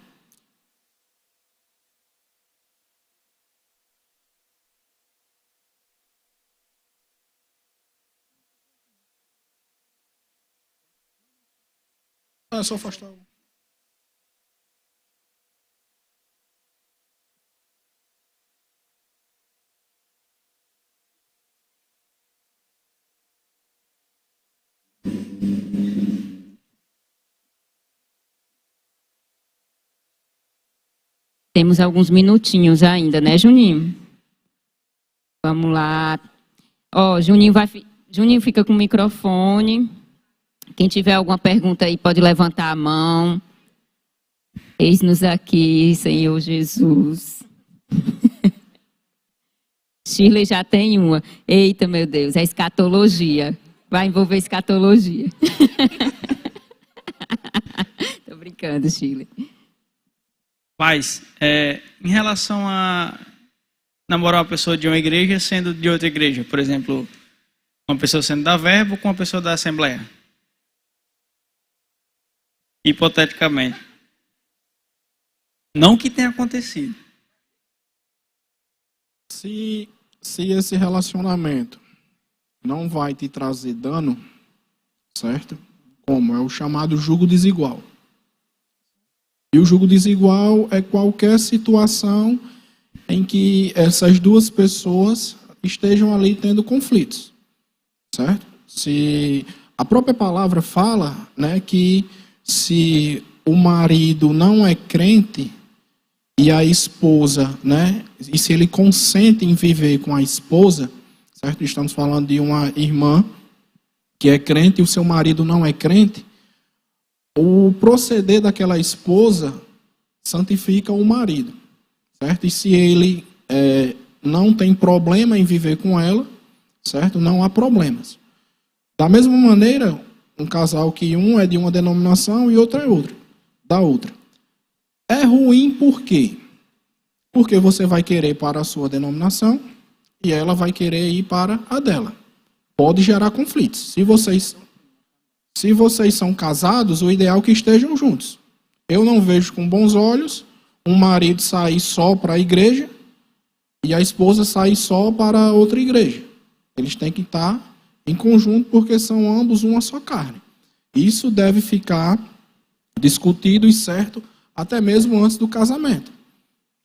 É só afastar. Temos alguns minutinhos ainda, né, Juninho? Vamos lá. Ó, Juninho fica com o microfone. Quem tiver alguma pergunta aí pode levantar a mão. Eis-nos aqui, Senhor Jesus. Shirley já tem uma. Eita, meu Deus, é escatologia. Vai envolver escatologia. Tô brincando, Shirley. Paz, em relação a namorar uma pessoa de uma igreja sendo de outra igreja, por exemplo, uma pessoa sendo da Verbo com uma pessoa da Assembleia. Hipoteticamente. Não que tenha acontecido. Se esse relacionamento não vai te trazer dano, certo? Como? É o chamado jugo desigual. E o jugo desigual é qualquer situação em que essas duas pessoas estejam ali tendo conflitos, certo? Se a própria palavra fala, né, que se o marido não é crente e a esposa, né, e se ele consente em viver com a esposa, certo? Estamos falando de uma irmã que é crente e o seu marido não é crente. O proceder daquela esposa santifica o marido, certo? E se ele não tem problema em viver com ela, certo? Não há problemas. Da mesma maneira, um casal que um é de uma denominação e outro é da outra. É ruim por quê? Porque você vai querer para a sua denominação e ela vai querer ir para a dela. Pode gerar conflitos. Se vocês são casados, o ideal é que estejam juntos. Eu não vejo com bons olhos um marido sair só para a igreja e a esposa sair só para outra igreja. Eles têm que estar em conjunto porque são ambos uma só carne. Isso deve ficar discutido e certo até mesmo antes do casamento.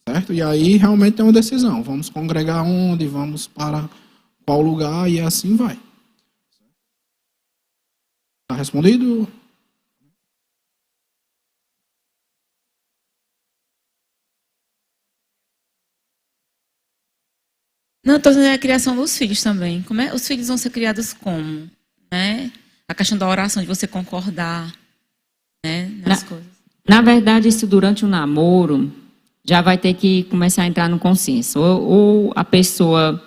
Certo? E aí realmente tem uma decisão. Vamos congregar onde? Vamos para qual lugar? E assim vai. Está respondido? Não, estou dizendo a criação dos filhos também. Os filhos vão ser criados como? Né? A questão da oração, de você concordar, né, nas coisas. Na verdade, isso durante o namoro já vai ter que começar a entrar no consenso. Ou a pessoa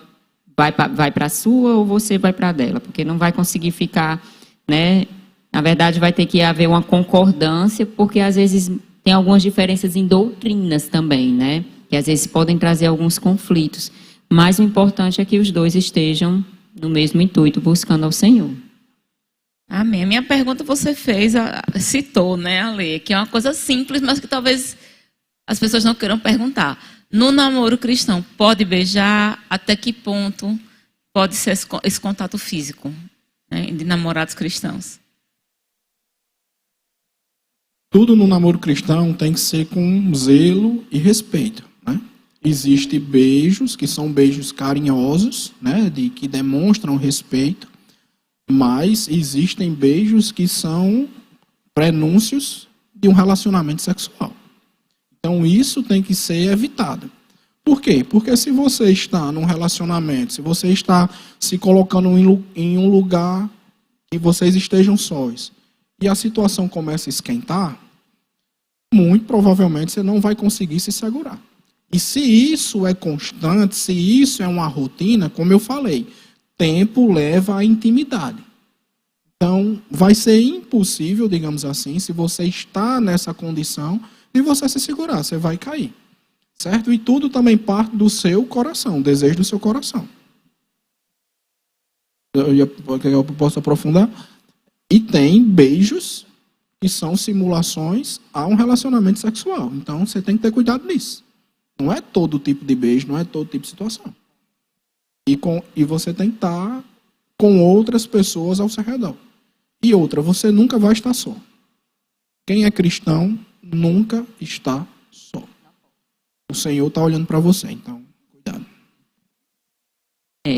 vai para a sua ou você vai para a dela, porque não vai conseguir ficar, né? Na verdade, vai ter que haver uma concordância, porque às vezes tem algumas diferenças em doutrinas também, né? Que às vezes podem trazer alguns conflitos. Mas o importante é que os dois estejam no mesmo intuito, buscando ao Senhor. Amém. A minha pergunta você fez, citou, né, Ale, que é uma coisa simples, mas que talvez as pessoas não queiram perguntar. No namoro cristão, pode beijar? Até que ponto pode ser esse contato físico, né, de namorados cristãos? Tudo no namoro cristão tem que ser com zelo e respeito, né? Existem beijos que são beijos carinhosos, né, que demonstram respeito, mas existem beijos que são prenúncios de um relacionamento sexual. Então isso tem que ser evitado. Por quê? Porque se você está num relacionamento, se você está se colocando em um lugar que vocês estejam sós, e a situação começa a esquentar, muito provavelmente você não vai conseguir se segurar. E se isso é constante, se isso é uma rotina, como eu falei, tempo leva à intimidade. Então, vai ser impossível, digamos assim, se você está nessa condição, de você se segurar, você vai cair. Certo? E tudo também parte do seu coração, o desejo do seu coração. Eu posso aprofundar? E tem beijos que são simulações a um relacionamento sexual. Então, você tem que ter cuidado nisso. Não é todo tipo de beijo, não é todo tipo de situação. E você tem que estar com outras pessoas ao seu redor. E outra, você nunca vai estar só. Quem é cristão nunca está só. O Senhor está olhando para você, então, cuidado.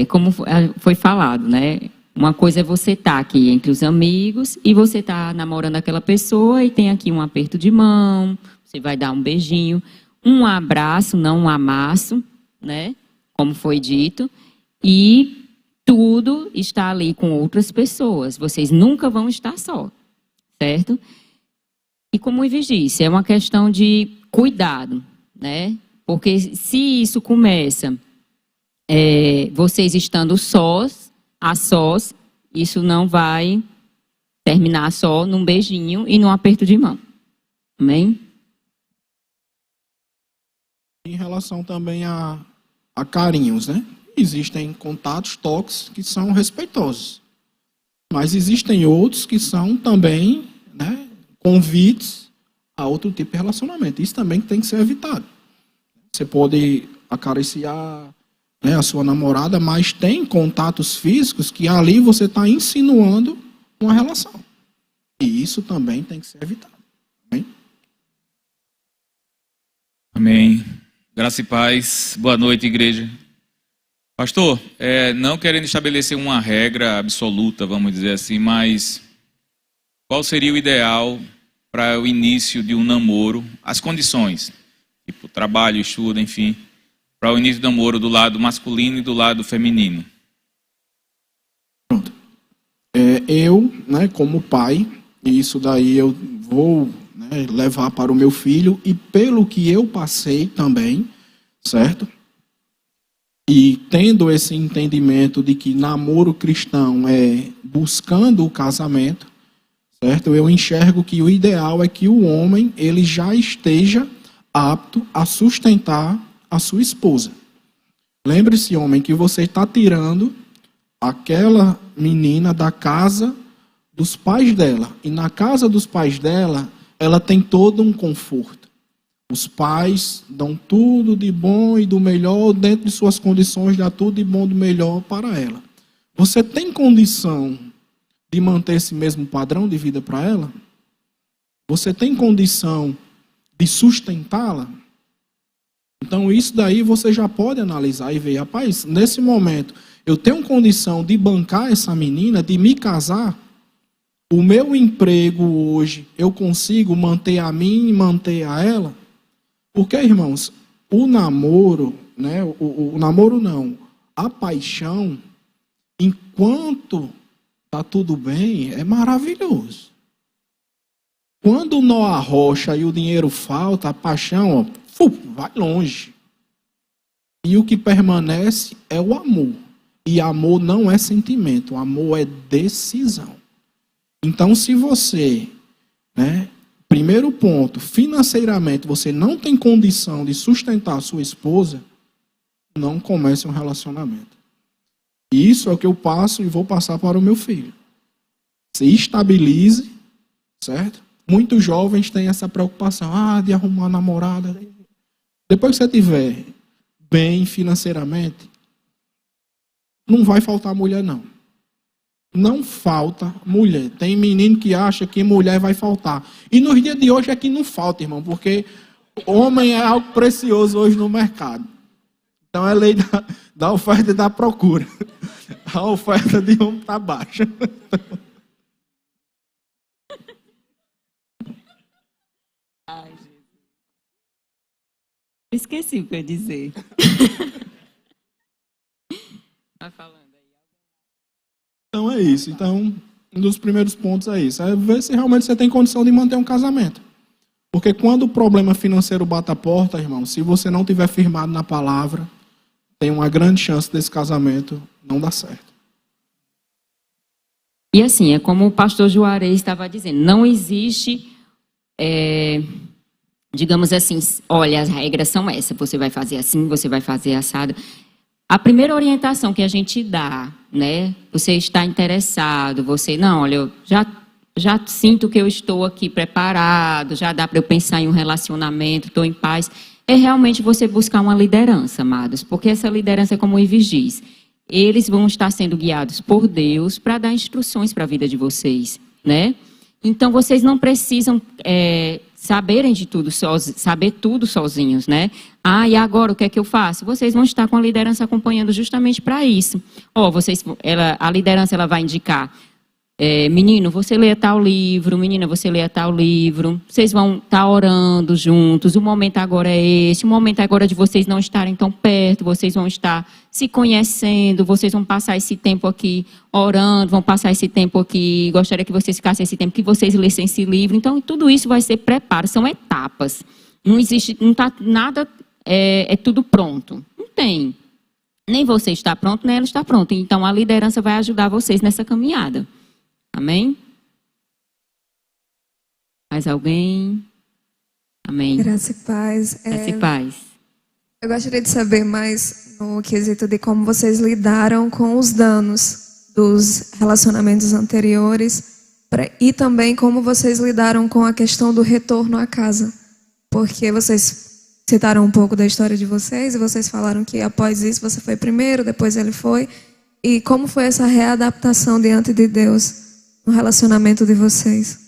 Como foi falado, né? Uma coisa é você estar aqui entre os amigos e você está namorando aquela pessoa e tem aqui um aperto de mão, você vai dar um beijinho. um abraço, não um amasso, né? Como foi dito, e tudo está ali com outras pessoas. Vocês nunca vão estar só, certo? E como o Ives disse, é uma questão de cuidado, né? Porque se isso começa vocês estando sós, a sós, isso não vai terminar só num beijinho e num aperto de mão. Amém? Em relação também a carinhos, né? Existem contatos, toques que são respeitosos. Mas existem outros que são também, né, convites a outro tipo de relacionamento. Isso também tem que ser evitado. Você pode acariciar, né, a sua namorada, mas tem contatos físicos que ali você está insinuando uma relação. E isso também tem que ser evitado. Amém? Amém. Graça e paz. Boa noite, igreja. Pastor, não querendo estabelecer uma regra absoluta, vamos dizer assim, mas qual seria o ideal para o início de um namoro? As condições, tipo trabalho, estudo, enfim, para o início do namoro do lado masculino e do lado feminino. Pronto. Eu, né, como pai, e isso daí eu vou, né, levar para o meu filho, e pelo que eu passei também, certo? E tendo esse entendimento de que namoro cristão é buscando o casamento, certo? Eu enxergo que o ideal é que o homem ele já esteja apto a sustentar a sua esposa. Lembre-se, homem, que você está tirando aquela menina da casa dos pais dela. E na casa dos pais dela, ela tem todo um conforto. Os pais dão tudo de bom e do melhor, dentro de suas condições, dá tudo de bom e do melhor para ela. Você tem condição de manter esse mesmo padrão de vida para ela? Você tem condição de sustentá-la? Então, isso daí você já pode analisar e ver, rapaz, nesse momento, eu tenho condição de bancar essa menina, de me casar? O meu emprego hoje, eu consigo manter a mim e manter a ela? Porque, irmãos, o namoro, né, o namoro não, a paixão, enquanto está tudo bem, é maravilhoso. Quando o nó arrocha e o dinheiro falta, a paixão, ó, vai longe. E o que permanece é o amor. E amor não é sentimento, amor é decisão. Então, se você, né, primeiro ponto, financeiramente você não tem condição de sustentar a sua esposa, não comece um relacionamento. E isso é o que eu passo e vou passar para o meu filho. Se estabilize, certo? Muitos jovens têm essa preocupação, de arrumar namorada. Depois que você estiver bem financeiramente, não vai faltar mulher, não. Não falta mulher. Tem menino que acha que mulher vai faltar. E nos dias de hoje é que não falta, irmão, porque homem é algo precioso hoje no mercado. Então é lei da oferta e da procura. A oferta de homem está baixa. Ai, Jesus. Esqueci o que eu ia dizer. Vai falando aí. Então é isso. Então, um dos primeiros pontos é isso. É ver se realmente você tem condição de manter um casamento. Porque quando o problema financeiro bate a porta, irmão, se você não tiver firmado na palavra, tem uma grande chance desse casamento não dar certo. E assim, é como o pastor Juarez estava dizendo, não existe, digamos assim, olha, as regras são essas, você vai fazer assim, você vai fazer assado. A primeira orientação que a gente dá, né? Você está interessado, você, não, olha, eu já sinto que eu estou aqui preparado, já dá para eu pensar em um relacionamento, estou em paz. É realmente você buscar uma liderança, amados, porque essa liderança, como o Ives diz, eles vão estar sendo guiados por Deus para dar instruções para a vida de vocês, né? Então, vocês não precisam saberem de tudo, saber tudo sozinhos, né? E agora o que é que eu faço? Vocês vão estar com a liderança acompanhando justamente para isso. A liderança ela vai indicar menino, você lê tal livro, menina, você lê tal livro, vocês vão estar orando juntos, o momento agora é esse, o momento agora é de vocês não estarem tão perto, vocês vão estar se conhecendo, vocês vão passar esse tempo aqui orando, vão passar esse tempo aqui, gostaria que vocês ficassem esse tempo, que vocês lessem esse livro. Então, tudo isso vai ser preparo, são etapas. Não existe, não está nada, é tudo pronto. Não tem. Nem você está pronto, nem ela está pronta. Então, a liderança vai ajudar vocês nessa caminhada. Amém? Mais alguém? Amém. Graça e paz. Graça e paz. Eu gostaria de saber mais no quesito de como vocês lidaram com os danos dos relacionamentos anteriores e também como vocês lidaram com a questão do retorno à casa. Porque vocês citaram um pouco da história de vocês e vocês falaram que após isso você foi primeiro, depois ele foi. E como foi essa readaptação diante de Deus no relacionamento de vocês?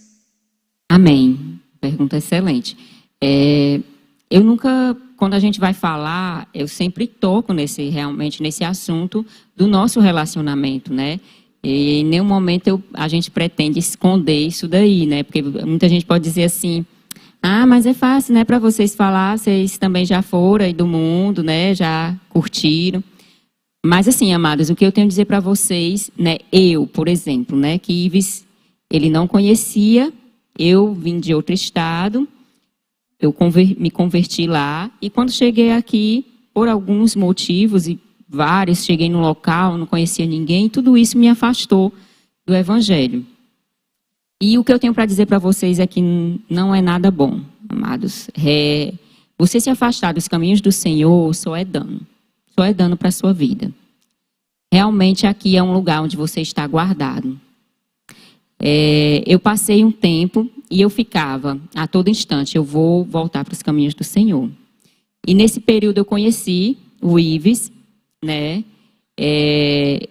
Amém. Pergunta excelente. Eu nunca, quando a gente vai falar, eu sempre toco realmente nesse assunto do nosso relacionamento, né? E em nenhum momento a gente pretende esconder isso daí, né? Porque muita gente pode dizer assim, mas é fácil, né, para vocês falar, vocês também já foram aí do mundo, né? Já curtiram. Mas assim, amados, o que eu tenho a dizer para vocês, né? Eu, por exemplo, né? Que Ives, ele não conhecia, eu vim de outro estado, eu me converti lá, e quando cheguei aqui, por alguns motivos, e vários, cheguei no local, não conhecia ninguém, tudo isso me afastou do Evangelho. E o que eu tenho para dizer para vocês é que não é nada bom, amados. Você se afastar dos caminhos do Senhor só é dano. Só é dano para a sua vida. Realmente aqui é um lugar onde você está guardado. Eu passei um tempo e eu ficava, a todo instante, eu vou voltar para os caminhos do Senhor. E nesse período eu conheci o Ives, né?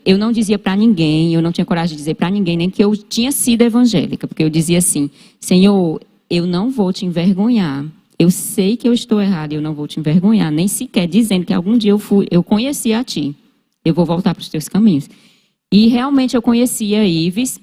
Eu não dizia para ninguém, eu não tinha coragem de dizer para ninguém, nem que eu tinha sido evangélica, porque eu dizia assim, Senhor, eu não vou te envergonhar. Eu sei que eu estou errada e eu não vou te envergonhar, nem sequer dizendo que algum dia eu conheci a ti. Eu vou voltar para os teus caminhos. E realmente eu conhecia Ives,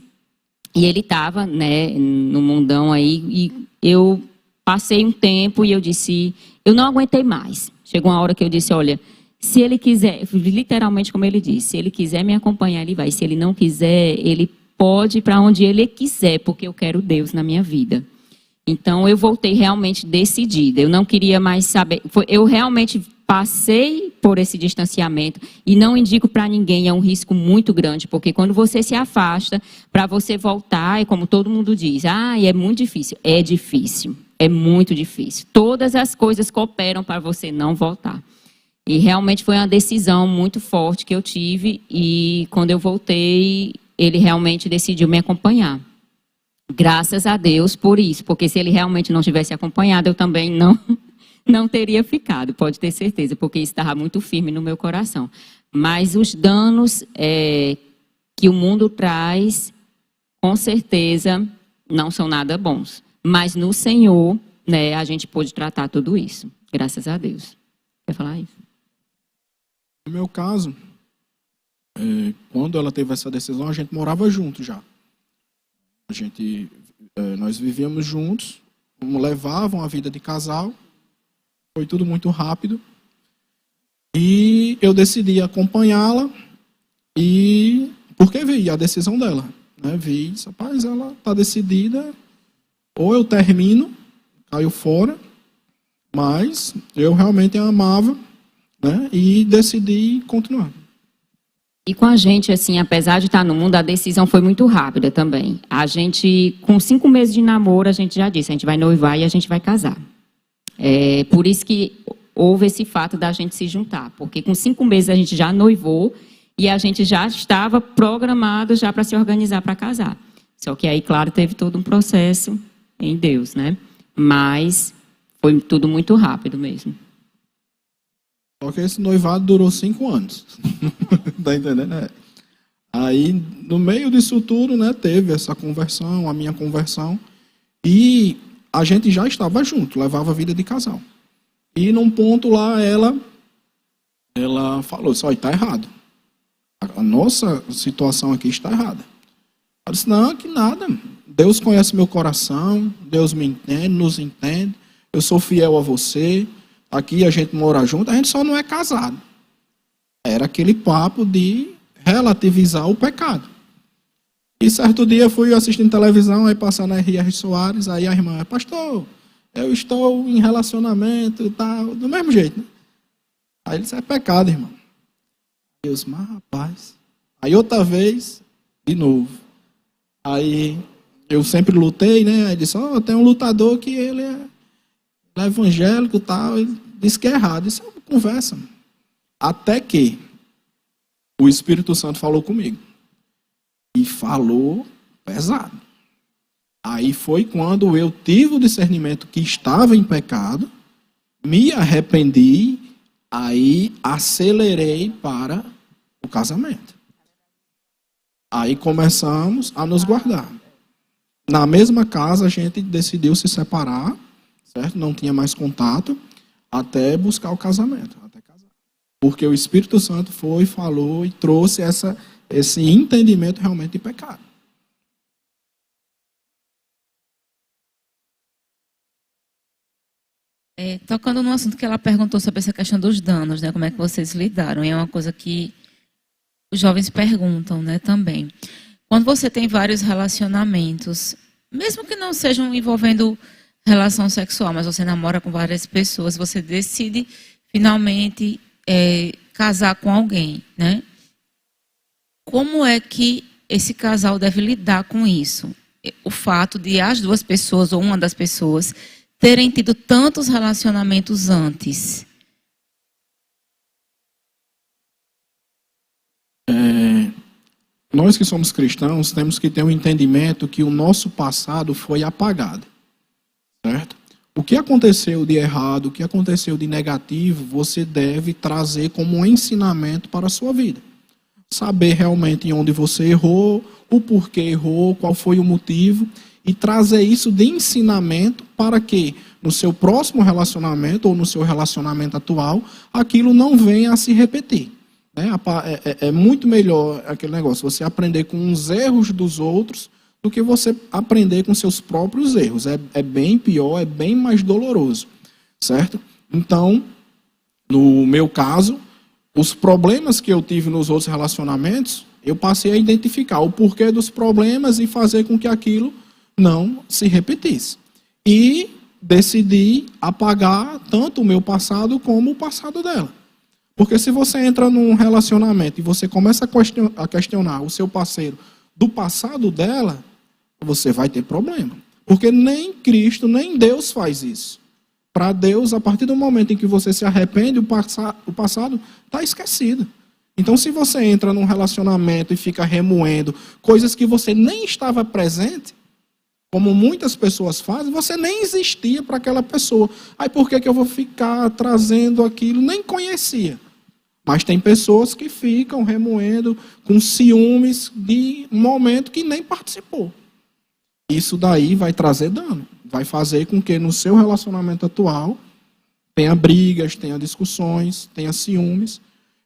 e ele estava, né, no mundão aí, e eu passei um tempo e eu disse, eu não aguentei mais. Chegou uma hora que eu disse, olha, se ele quiser, literalmente como ele disse, se ele quiser me acompanhar, ele vai. Se ele não quiser, ele pode ir para onde ele quiser, porque eu quero Deus na minha vida. Então, eu voltei realmente decidida. Eu não queria mais saber. Eu realmente passei por esse distanciamento e não indico para ninguém, é um risco muito grande, porque quando você se afasta, para você voltar, é como todo mundo diz, é muito difícil. É difícil, é muito difícil. Todas as coisas cooperam para você não voltar. E realmente foi uma decisão muito forte que eu tive e quando eu voltei, ele realmente decidiu me acompanhar. Graças a Deus por isso, porque se ele realmente não tivesse acompanhado, eu também não teria ficado, pode ter certeza, porque isso estava muito firme no meu coração. Mas os danos que o mundo traz, com certeza, não são nada bons. Mas no Senhor, né, a gente pôde tratar tudo isso, graças a Deus. Quer falar isso? No meu caso, quando ela teve essa decisão, a gente morava junto já. Nós vivíamos juntos, levavam a vida de casal, foi tudo muito rápido. E eu decidi acompanhá-la, porque vi a decisão dela. Né? Vi, rapaz, ela está decidida, ou eu termino, caiu fora, mas eu realmente a amava, né? E decidi continuar. E com a gente, assim, apesar de estar no mundo, a decisão foi muito rápida também. A gente, com 5 meses de namoro, a gente já disse, a gente vai noivar e a gente vai casar. Por isso que houve esse fato da gente se juntar, porque com 5 meses a gente já noivou e a gente já estava programado já para se organizar para casar. Só que aí, claro, teve todo um processo em Deus, né? Mas foi tudo muito rápido mesmo. Só que esse noivado durou 5 anos. Tá entendendo? Aí, no meio disso tudo, né, teve essa conversão, a minha conversão, e a gente já estava junto, levava a vida de casal. E num ponto lá, ela falou, olha, está errado. A nossa situação aqui está errada. Eu disse, não, que nada. Deus conhece meu coração, Deus me entende, nos entende. Eu sou fiel a você. Aqui a gente mora junto, a gente só não é casado. Era aquele papo de relativizar o pecado. E certo dia eu fui assistindo televisão, aí passando a R.R. Soares, aí a irmã, pastor, eu estou em relacionamento e tal, do mesmo jeito, né? Aí ele disse, é pecado, irmão. Deus, mas rapaz. Aí outra vez, de novo. Aí eu sempre lutei, né? Aí disse, tem um lutador que ele é evangélico e tal, ele disse que é errado. Isso é uma conversa. Até que o Espírito Santo falou comigo. E falou pesado. Aí foi quando eu tive o discernimento que estava em pecado, me arrependi, aí acelerei para o casamento. Aí começamos a nos guardar. Na mesma casa a gente decidiu se separar, certo? Não tinha mais contato, até buscar o casamento, até casar. Porque o Espírito Santo foi, falou e trouxe esse entendimento realmente de pecado. Tocando no assunto que ela perguntou sobre essa questão dos danos, né? Como é que vocês lidaram? E é uma coisa que os jovens perguntam, né, também. Quando você tem vários relacionamentos, mesmo que não sejam envolvendo relação sexual, mas você namora com várias pessoas, você decide finalmente casar com alguém, né? Como é que esse casal deve lidar com isso? O fato de as duas pessoas, ou uma das pessoas, terem tido tantos relacionamentos antes. Nós que somos cristãos temos que ter um entendimento que o nosso passado foi apagado, certo? O que aconteceu de errado, o que aconteceu de negativo, você deve trazer como um ensinamento para a sua vida. Saber realmente onde você errou, o porquê errou, qual foi o motivo, e trazer isso de ensinamento para que no seu próximo relacionamento ou no seu relacionamento atual, aquilo não venha a se repetir. É muito melhor aquele negócio, você aprender com os erros dos outros do que você aprender com seus próprios erros. É bem pior, é bem mais doloroso, certo? Então, no meu caso, os problemas que eu tive nos outros relacionamentos, eu passei a identificar o porquê dos problemas e fazer com que aquilo não se repetisse. E decidi apagar tanto o meu passado como o passado dela. Porque se você entra num relacionamento e você começa a questionar o seu parceiro do passado dela, você vai ter problema. Porque nem Cristo, nem Deus faz isso. Para Deus, a partir do momento em que você se arrepende, o passado está esquecido. Então, se você entra num relacionamento e fica remoendo coisas que você nem estava presente, como muitas pessoas fazem, você nem existia para aquela pessoa. Aí por que eu vou ficar trazendo aquilo? Nem conhecia. Mas tem pessoas que ficam remoendo com ciúmes de um momento que nem participou. Isso daí vai trazer dano. Vai fazer com que no seu relacionamento atual tenha brigas, tenha discussões, tenha ciúmes.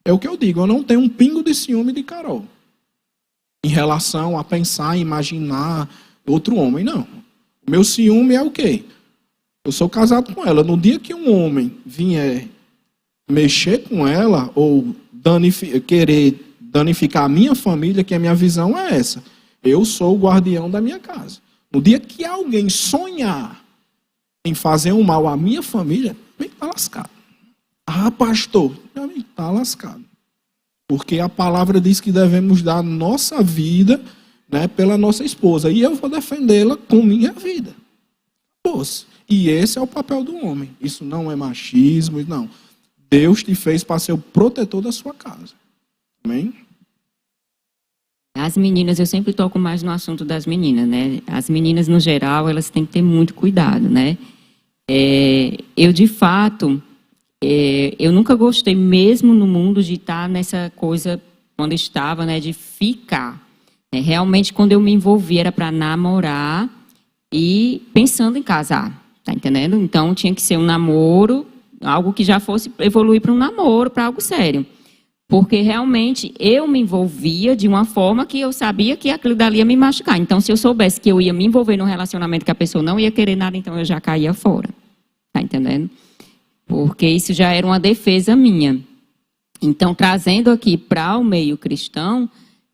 É o que eu digo, eu não tenho um pingo de ciúme de Carol. Em relação a pensar, imaginar outro homem, não. O meu ciúme é o quê? Eu sou casado com ela. No dia que um homem vier mexer com ela ou querer danificar a minha família, que a minha visão é essa. Eu sou o guardião da minha casa. No dia que alguém sonhar em fazer um mal à minha família, está lascado. Ah, pastor, está lascado. Porque a palavra diz que devemos dar nossa vida, né, pela nossa esposa. E eu vou defendê-la com minha vida. E esse é o papel do homem. Isso não é machismo, não. Deus te fez para ser o protetor da sua casa. Amém? As meninas, eu sempre toco mais no assunto das meninas, né? As meninas, no geral, elas têm que ter muito cuidado, né? Eu, de fato, eu nunca gostei mesmo no mundo de estar nessa coisa, quando estava, né, de ficar. Realmente, quando eu me envolvi, era para namorar e pensando em casar, tá entendendo? Então, tinha que ser um namoro, algo que já fosse evoluir para um namoro, para algo sério. Porque realmente eu me envolvia de uma forma que eu sabia que aquilo dali ia me machucar. Então, se eu soubesse que eu ia me envolver num relacionamento que a pessoa não ia querer nada, então eu já caía fora. Tá entendendo? Porque isso já era uma defesa minha. Então, trazendo aqui para o meio cristão,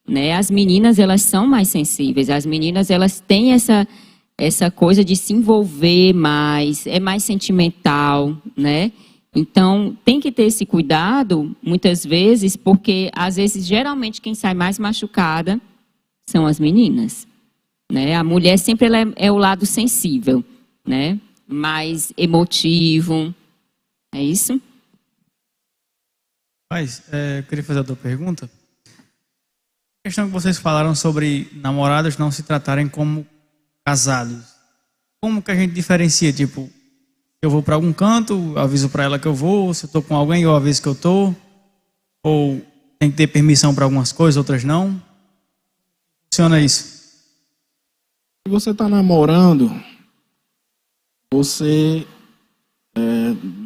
né, as meninas, elas são mais sensíveis. As meninas, elas têm essa coisa de se envolver mais, é mais sentimental, né? Então, tem que ter esse cuidado, muitas vezes, porque, às vezes, geralmente, quem sai mais machucada são as meninas, né? A mulher sempre ela é o lado sensível, né? Mais emotivo. É isso? Mas, eu queria fazer outra pergunta. A questão que vocês falaram sobre namorados não se tratarem como casados. Como que a gente diferencia, tipo, eu vou para algum canto, aviso para ela que eu vou, se eu estou com alguém, eu aviso que eu estou, ou tem que ter permissão para algumas coisas, outras não? Funciona isso? Se você está namorando, você...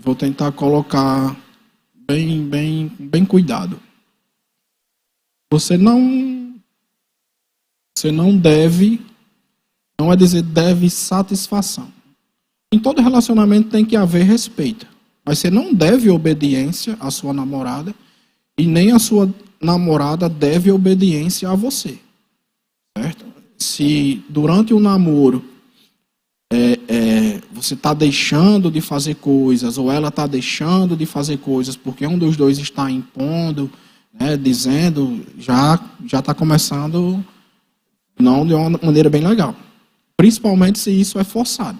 vou tentar colocar bem cuidado. Você não deve, não é dizer deve satisfação. Em todo relacionamento tem que haver respeito. Mas você não deve obediência à sua namorada e nem a sua namorada deve obediência a você. Certo? Se durante o namoro você está deixando de fazer coisas ou ela está deixando de fazer coisas porque um dos dois está impondo, né, dizendo, já está começando não de uma maneira bem legal. Principalmente se isso é forçado.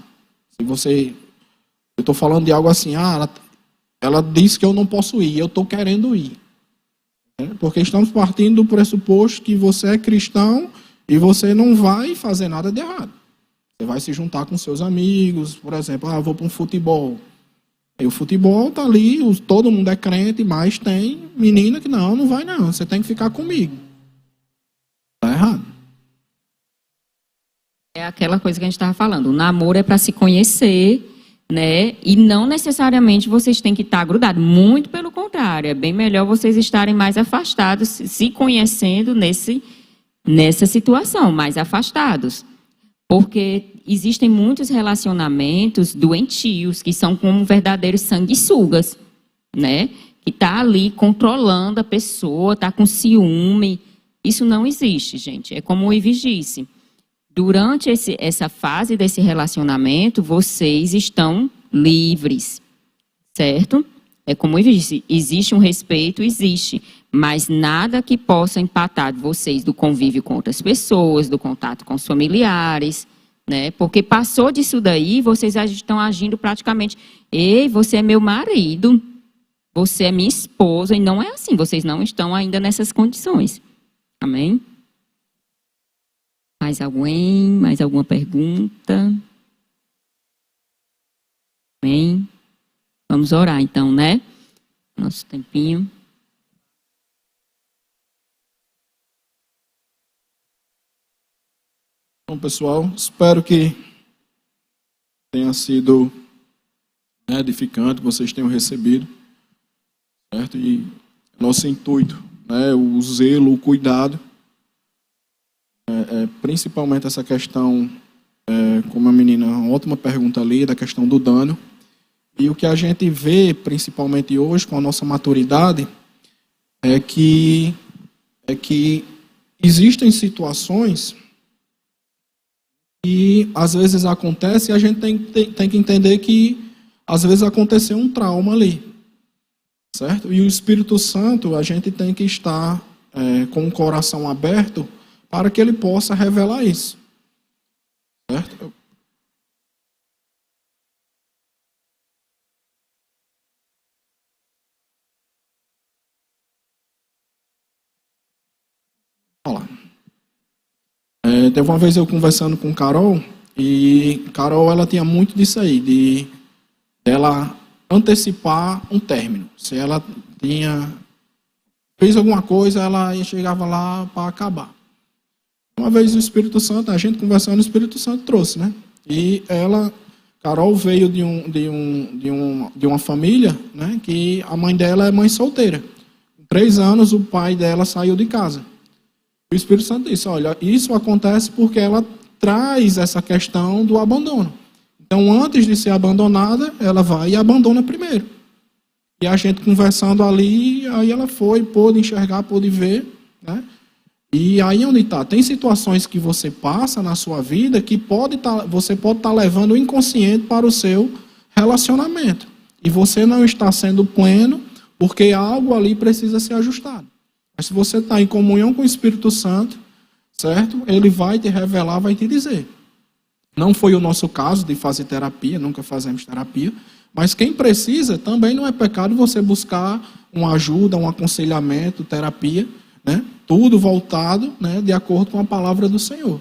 Se eu estou falando de algo assim, ela disse que eu não posso ir, eu estou querendo ir. Porque estamos partindo do pressuposto que você é cristão e você não vai fazer nada de errado. Você vai se juntar com seus amigos, por exemplo, eu vou para um futebol. E o futebol está ali, todo mundo é crente, mas tem menina que não vai não, você tem que ficar comigo. Está errado. É aquela coisa que a gente estava falando. O namoro é para se conhecer, né? E não necessariamente vocês têm que estar grudados. Muito pelo contrário. É bem melhor vocês estarem mais afastados, se conhecendo nessa situação, mais afastados. Porque existem muitos relacionamentos doentios que são como verdadeiros sanguessugas, né? Que está ali controlando a pessoa, está com ciúme. Isso não existe, gente. É como o Ives disse. Durante essa fase desse relacionamento, vocês estão livres, certo? É como eu disse, existe um respeito, existe, mas nada que possa empatar vocês do convívio com outras pessoas, do contato com os familiares, né? Porque passou disso daí, vocês estão agindo praticamente, ei, você é meu marido, você é minha esposa, e não é assim, vocês não estão ainda nessas condições. Amém? Mais alguém? Mais alguma pergunta? Amém? Vamos orar então, né? Nosso tempinho. Bom, pessoal, espero que tenha sido edificante, vocês tenham recebido, certo? E nosso intuito, né, o zelo, o cuidado, principalmente essa questão, como a menina, uma ótima pergunta ali, da questão do dano. E o que a gente vê, principalmente hoje, com a nossa maturidade, é que existem situações que às vezes acontece e a gente tem que entender que às vezes aconteceu um trauma ali, certo? E o Espírito Santo, a gente tem que estar com o coração aberto para que ele possa revelar isso, certo? Olha lá. Teve uma vez eu conversando com Carol, e Carol ela tinha muito disso aí, de ela antecipar um término. Se ela fez alguma coisa, ela chegava lá para acabar. Uma vez o Espírito Santo, a gente conversando, o Espírito Santo trouxe, né? E Carol veio de uma família, né? Que a mãe dela é mãe solteira. Com 3 anos, o pai dela saiu de casa. O Espírito Santo disse, olha, isso acontece porque ela traz essa questão do abandono. Então, antes de ser abandonada, ela vai e abandona primeiro. E a gente conversando ali, aí ela pôde enxergar, pôde ver, né? E aí onde está? Tem situações que você passa na sua vida que você pode estar levando o inconsciente para o seu relacionamento. E você não está sendo pleno porque algo ali precisa ser ajustado. Mas se você está em comunhão com o Espírito Santo, certo? Ele vai te revelar, vai te dizer. Não foi o nosso caso de fazer terapia, nunca fazemos terapia, mas quem precisa, também não é pecado você buscar uma ajuda, um aconselhamento, terapia, né? Tudo voltado, né, de acordo com a palavra do Senhor.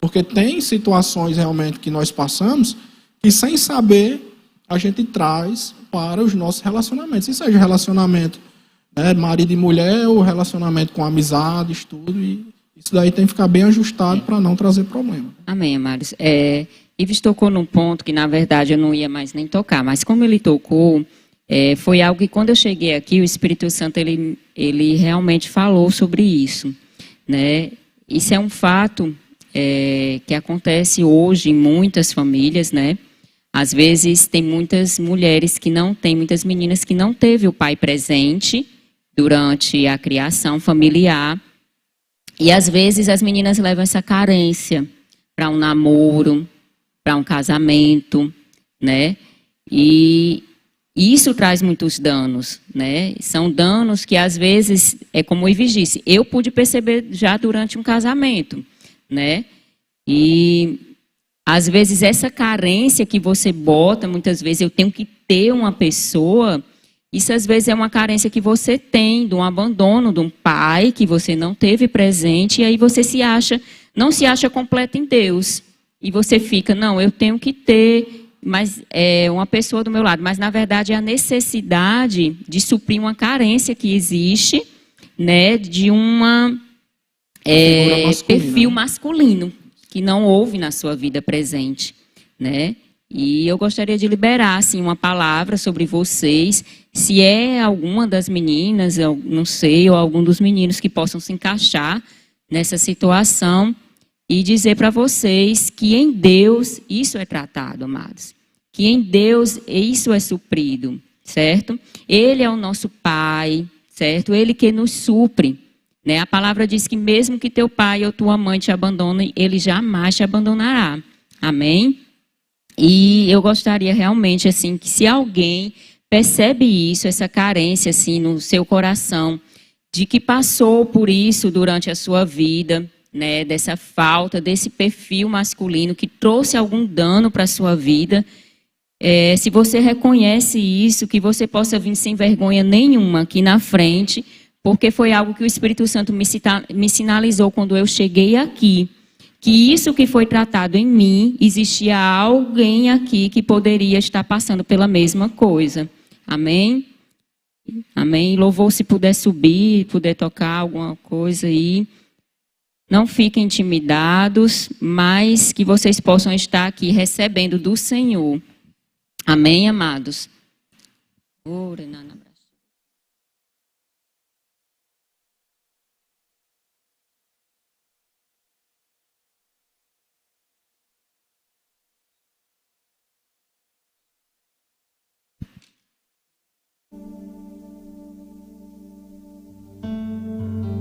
Porque tem situações realmente que nós passamos que sem saber a gente traz para os nossos relacionamentos. E seja relacionamento, né, marido e mulher, ou relacionamento com amizades, tudo, e isso daí tem que ficar bem ajustado para não trazer problema. Amém, amados. Ives tocou num ponto que, na verdade, eu não ia mais nem tocar, mas como ele tocou, foi algo que, quando eu cheguei aqui, o Espírito Santo, ele realmente falou sobre isso, né? Isso é um fato que acontece hoje em muitas famílias, né? Às vezes, tem muitas mulheres que não têm, muitas meninas que não teve o pai presente durante a criação familiar. E, às vezes, as meninas levam essa carência para um namoro, para um casamento, né? E isso traz muitos danos, né? São danos que, às vezes, como o Ives disse, eu pude perceber já durante um casamento, né? E, às vezes, essa carência que você bota, muitas vezes, eu tenho que ter uma pessoa, isso, às vezes, é uma carência que você tem, de um abandono de um pai que você não teve presente, e aí você não se acha completo em Deus. E você fica, não, eu tenho que ter uma pessoa do meu lado. Mas, na verdade, é a necessidade de suprir uma carência que existe, né, de perfil masculino, que não houve na sua vida presente, né? E eu gostaria de liberar, assim, uma palavra sobre vocês, se é alguma das meninas, eu não sei, ou algum dos meninos que possam se encaixar nessa situação, e dizer para vocês que em Deus isso é tratado, amados. Que em Deus isso é suprido, certo? Ele é o nosso Pai, certo? Ele que nos supre, né? A palavra diz que mesmo que teu pai ou tua mãe te abandonem, ele jamais te abandonará. Amém? E eu gostaria realmente, assim, que se alguém percebe isso, essa carência, assim, no seu coração, de que passou por isso durante a sua vida, né, dessa falta, desse perfil masculino que trouxe algum dano para a sua vida, se você reconhece isso, que você possa vir sem vergonha nenhuma aqui na frente, porque foi algo que o Espírito Santo me sinalizou quando eu cheguei aqui, que isso que foi tratado em mim, existia alguém aqui que poderia estar passando pela mesma coisa. Amém? Amém? Louvor, se puder subir, puder tocar alguma coisa aí. Não fiquem intimidados, mas que vocês possam estar aqui recebendo do Senhor. Amém, amados?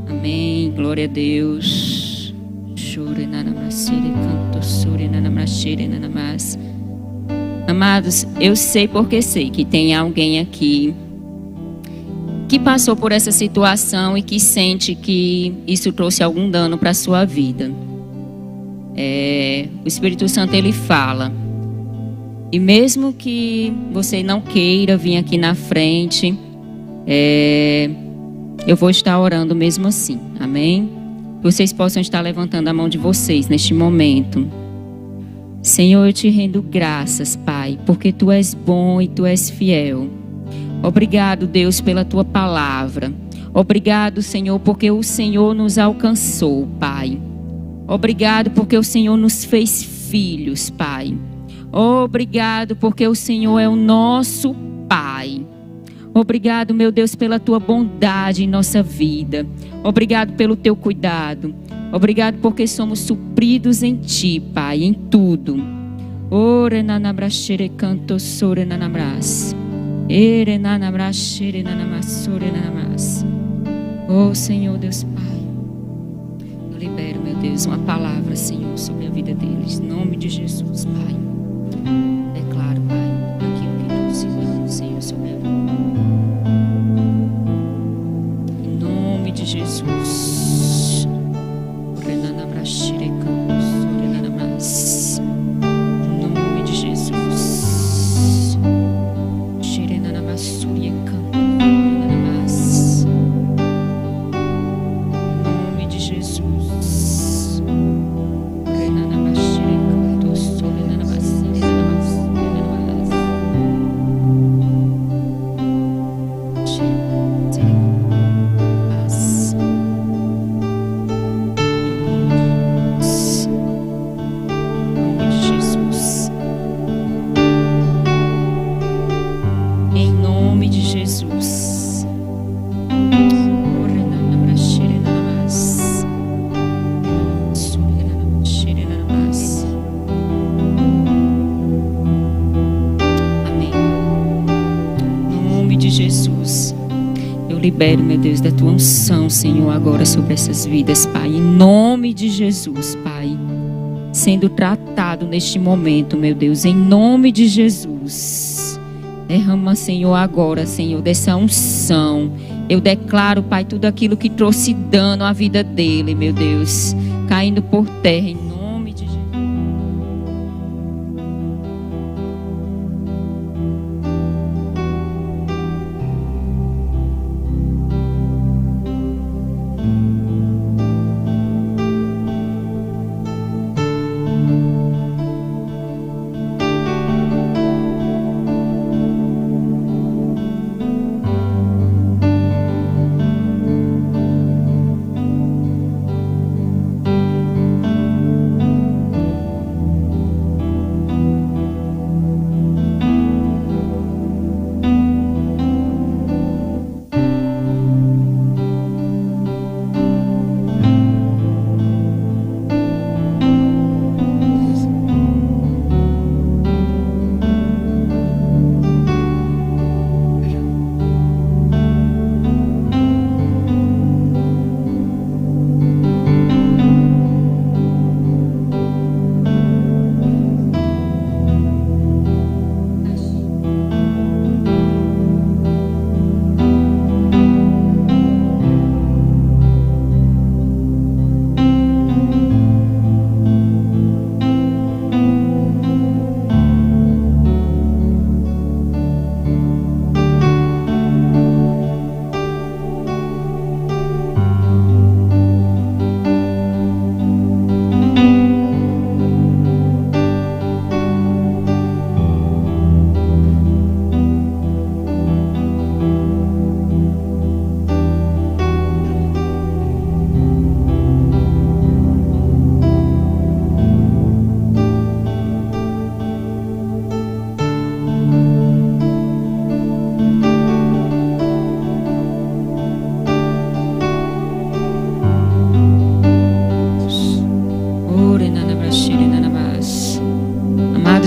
Amém, glória a Deus. Amados, eu sei porque sei que tem alguém aqui que passou por essa situação e que sente que isso trouxe algum dano para a sua vida. O Espírito Santo, ele fala. E mesmo que você não queira vir aqui na frente, eu vou estar orando mesmo assim, amém? Vocês possam estar levantando a mão de vocês neste momento. Senhor, eu te rendo graças, Pai, porque Tu és bom e Tu és fiel. Obrigado, Deus, pela Tua palavra. Obrigado, Senhor, porque o Senhor nos alcançou, Pai. Obrigado porque o Senhor nos fez filhos, Pai. Obrigado porque o Senhor é o nosso Pai. Obrigado, meu Deus, pela tua bondade em nossa vida. Obrigado pelo teu cuidado. Obrigado porque somos supridos em ti, Pai, em tudo. Ore nanabrashere canto sore nanabras. Ere nanabrashere nanamassore nanabras. Oh, Senhor Deus Pai, eu libero, meu Deus, uma palavra, Senhor, sobre a vida deles. Em nome de Jesus, Pai. Declaro, Pai, aquilo que tu ensinou, Senhor, sobre a vida. Em nome de Jesus. Em nome de Jesus. Libero, meu Deus, da tua unção, Senhor, agora sobre essas vidas, Pai. Em nome de Jesus, Pai. Sendo tratado neste momento, meu Deus, em nome de Jesus. Derrama, Senhor, agora, Senhor, dessa unção. Eu declaro, Pai, tudo aquilo que trouxe dano à vida dele, meu Deus, caindo por terra, em nome de Jesus.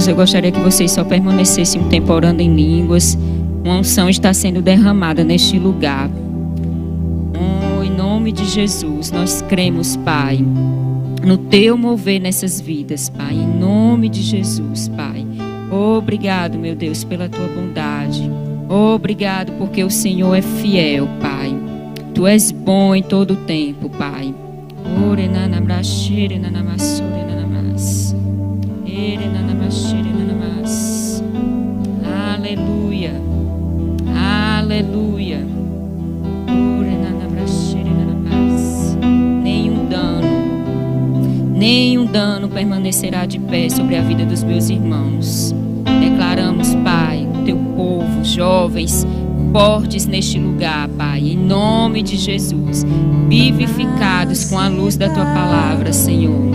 Eu gostaria que vocês só permanecessem um tempo orando em línguas. Uma unção está sendo derramada neste lugar. Oh, em nome de Jesus, nós cremos, Pai, no teu mover nessas vidas, Pai. Em nome de Jesus, Pai. Obrigado, meu Deus, pela tua bondade. Obrigado porque o Senhor é fiel, Pai. Tu és bom em todo o tempo, Pai. Aleluia, aleluia. Nenhum dano permanecerá de pé sobre a vida dos meus irmãos. Declaramos, Pai, o teu povo, jovens, fortes neste lugar, Pai, em nome de Jesus, vivificados com a luz da tua palavra, Senhor.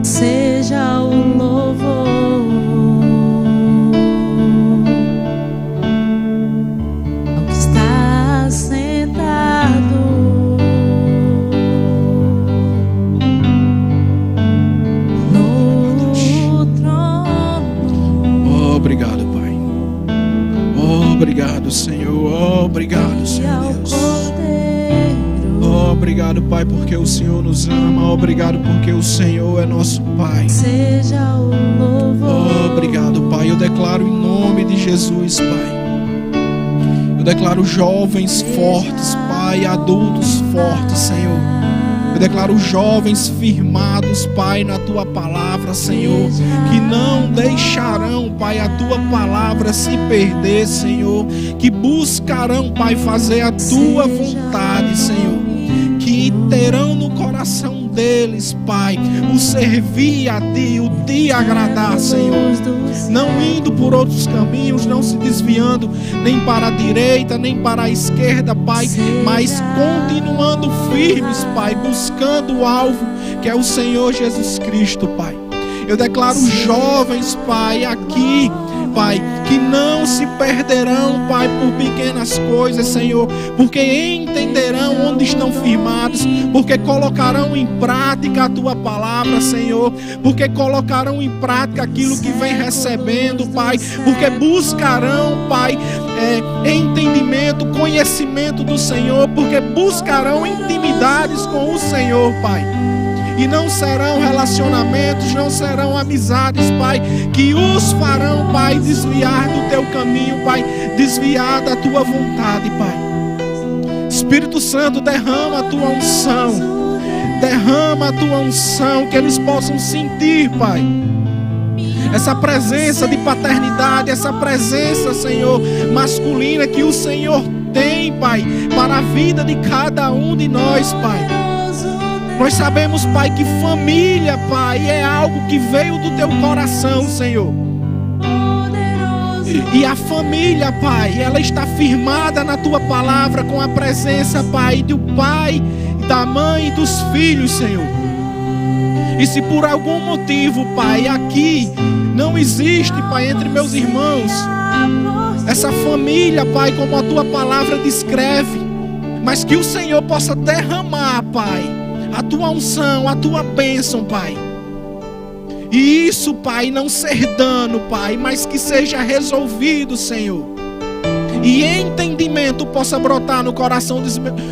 seja o louvor ao que está sentado no trono. Obrigado, Pai. Obrigado, Senhor. Obrigado, Senhor Deus. Obrigado, Pai, porque o Senhor nos ama. Obrigado, porque o Senhor é nosso Pai. Seja o louvor. Obrigado, Pai. Eu declaro em nome de Jesus, Pai. Eu declaro jovens fortes, Pai, adultos fortes, Senhor. Eu declaro jovens firmados, Pai, na Tua palavra, Senhor, que não deixarão, Pai, a Tua palavra se perder, Senhor, que buscarão, Pai, fazer a Tua vontade, Senhor, que terão no coração deles, Pai, o servir a Ti, o Te agradar, Senhor, não indo por outros caminhos, não se desviando nem para a direita, nem para a esquerda, Pai, mas continuando firmes, Pai, buscando o alvo, que é o Senhor Jesus Cristo, Pai. Eu declaro jovens, Pai, aqui, Pai, que não se perderão, Pai, por pequenas coisas, Senhor, porque entenderão onde estão firmados, porque colocarão em prática a Tua palavra, Senhor, porque colocarão em prática aquilo que vem recebendo, Pai, porque buscarão, Pai, entendimento, conhecimento do Senhor, porque buscarão intimidades com o Senhor, Pai. E não serão relacionamentos, não serão amizades, Pai, que os farão, Pai, desviar do Teu caminho, Pai, desviar da Tua vontade, Pai. Espírito Santo, derrama a Tua unção, derrama a Tua unção, que eles possam sentir, Pai, essa presença de paternidade, essa presença, Senhor, masculina que o Senhor tem, Pai, para a vida de cada um de nós, Pai. Nós sabemos, Pai, que família, Pai, é algo que veio do Teu coração, Senhor. E a família, Pai, ela está firmada na Tua palavra com a presença, Pai, do Pai, da mãe e dos filhos, Senhor. E se por algum motivo, Pai, aqui não existe, Pai, entre meus irmãos, essa família, Pai, como a Tua palavra descreve, mas que o Senhor possa derramar, Pai, a Tua unção, a Tua bênção, Pai. E isso, Pai, não ser dano, Pai, mas que seja resolvido, Senhor. E entendimento possa brotar no coração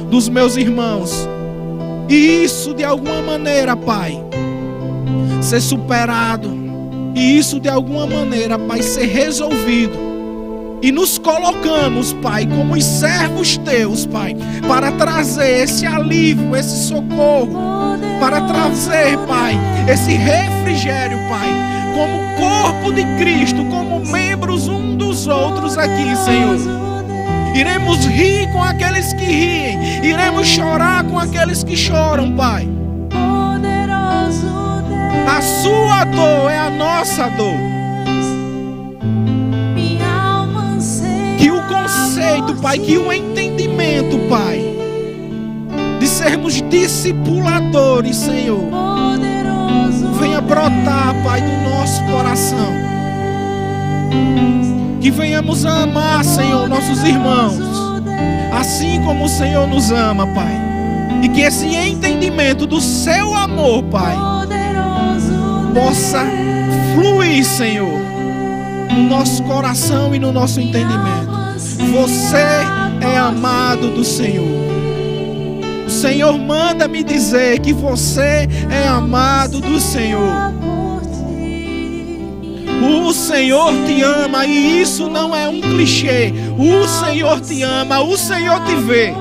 dos meus irmãos. E isso, de alguma maneira, Pai, ser superado. E isso, de alguma maneira, Pai, ser resolvido. E nos colocamos, Pai, como os servos Teus, Pai, para trazer esse alívio, esse socorro, para trazer, Pai, esse refrigério, Pai, como corpo de Cristo, como membros um dos outros aqui, Senhor. Iremos rir com aqueles que riem, iremos chorar com aqueles que choram, Pai. A Sua dor é a nossa dor. Que o conceito, Pai, que o entendimento, Pai, de sermos discipuladores, Senhor, venha brotar, Pai, do nosso coração. Que venhamos a amar, Senhor, nossos irmãos, assim como o Senhor nos ama, Pai. E que esse entendimento do Seu amor, Pai, possa fluir, Senhor, no nosso coração e no nosso entendimento. Você é amado do Senhor. O Senhor manda me dizer que você é amado do Senhor. O Senhor te ama, e isso não é um clichê. O Senhor te ama, o Senhor te vê.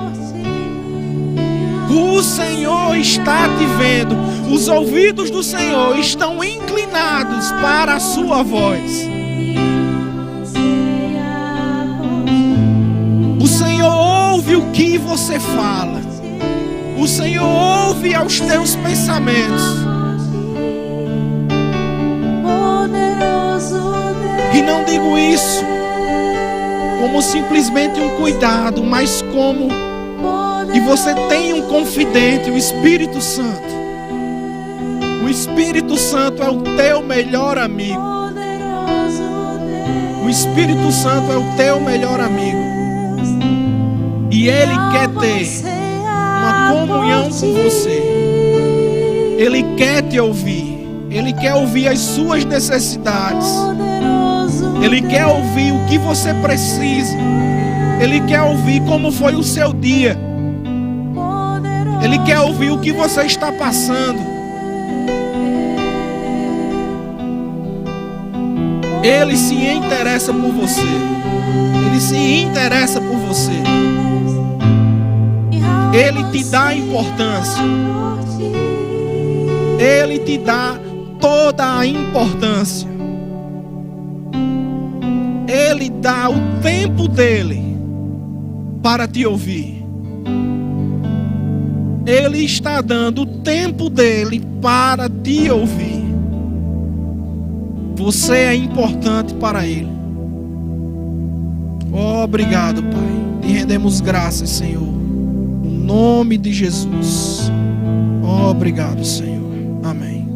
O Senhor está te vendo. Os ouvidos do Senhor estão inclinados para a sua voz. O Senhor ouve o que você fala. O Senhor ouve aos teus pensamentos. E não digo isso como simplesmente um cuidado, mas como que você tem um confidente, o Espírito Santo, O Espírito Santo é o teu melhor amigo. O Espírito Santo é o teu melhor amigo. E Ele quer ter uma comunhão com você. Ele quer te ouvir. Ele quer ouvir as suas necessidades. Ele quer ouvir o que você precisa. Ele quer ouvir como foi o seu dia. Ele quer ouvir o que você está passando. Ele se interessa por você. Ele se interessa por você. Ele te dá importância. Ele te dá toda a importância. Ele dá o tempo dele para te ouvir. Ele está dando o tempo dele para te ouvir. Você é importante para Ele. Obrigado, Pai. Te rendemos graças, Senhor. Em nome de Jesus. Obrigado, Senhor. Amém.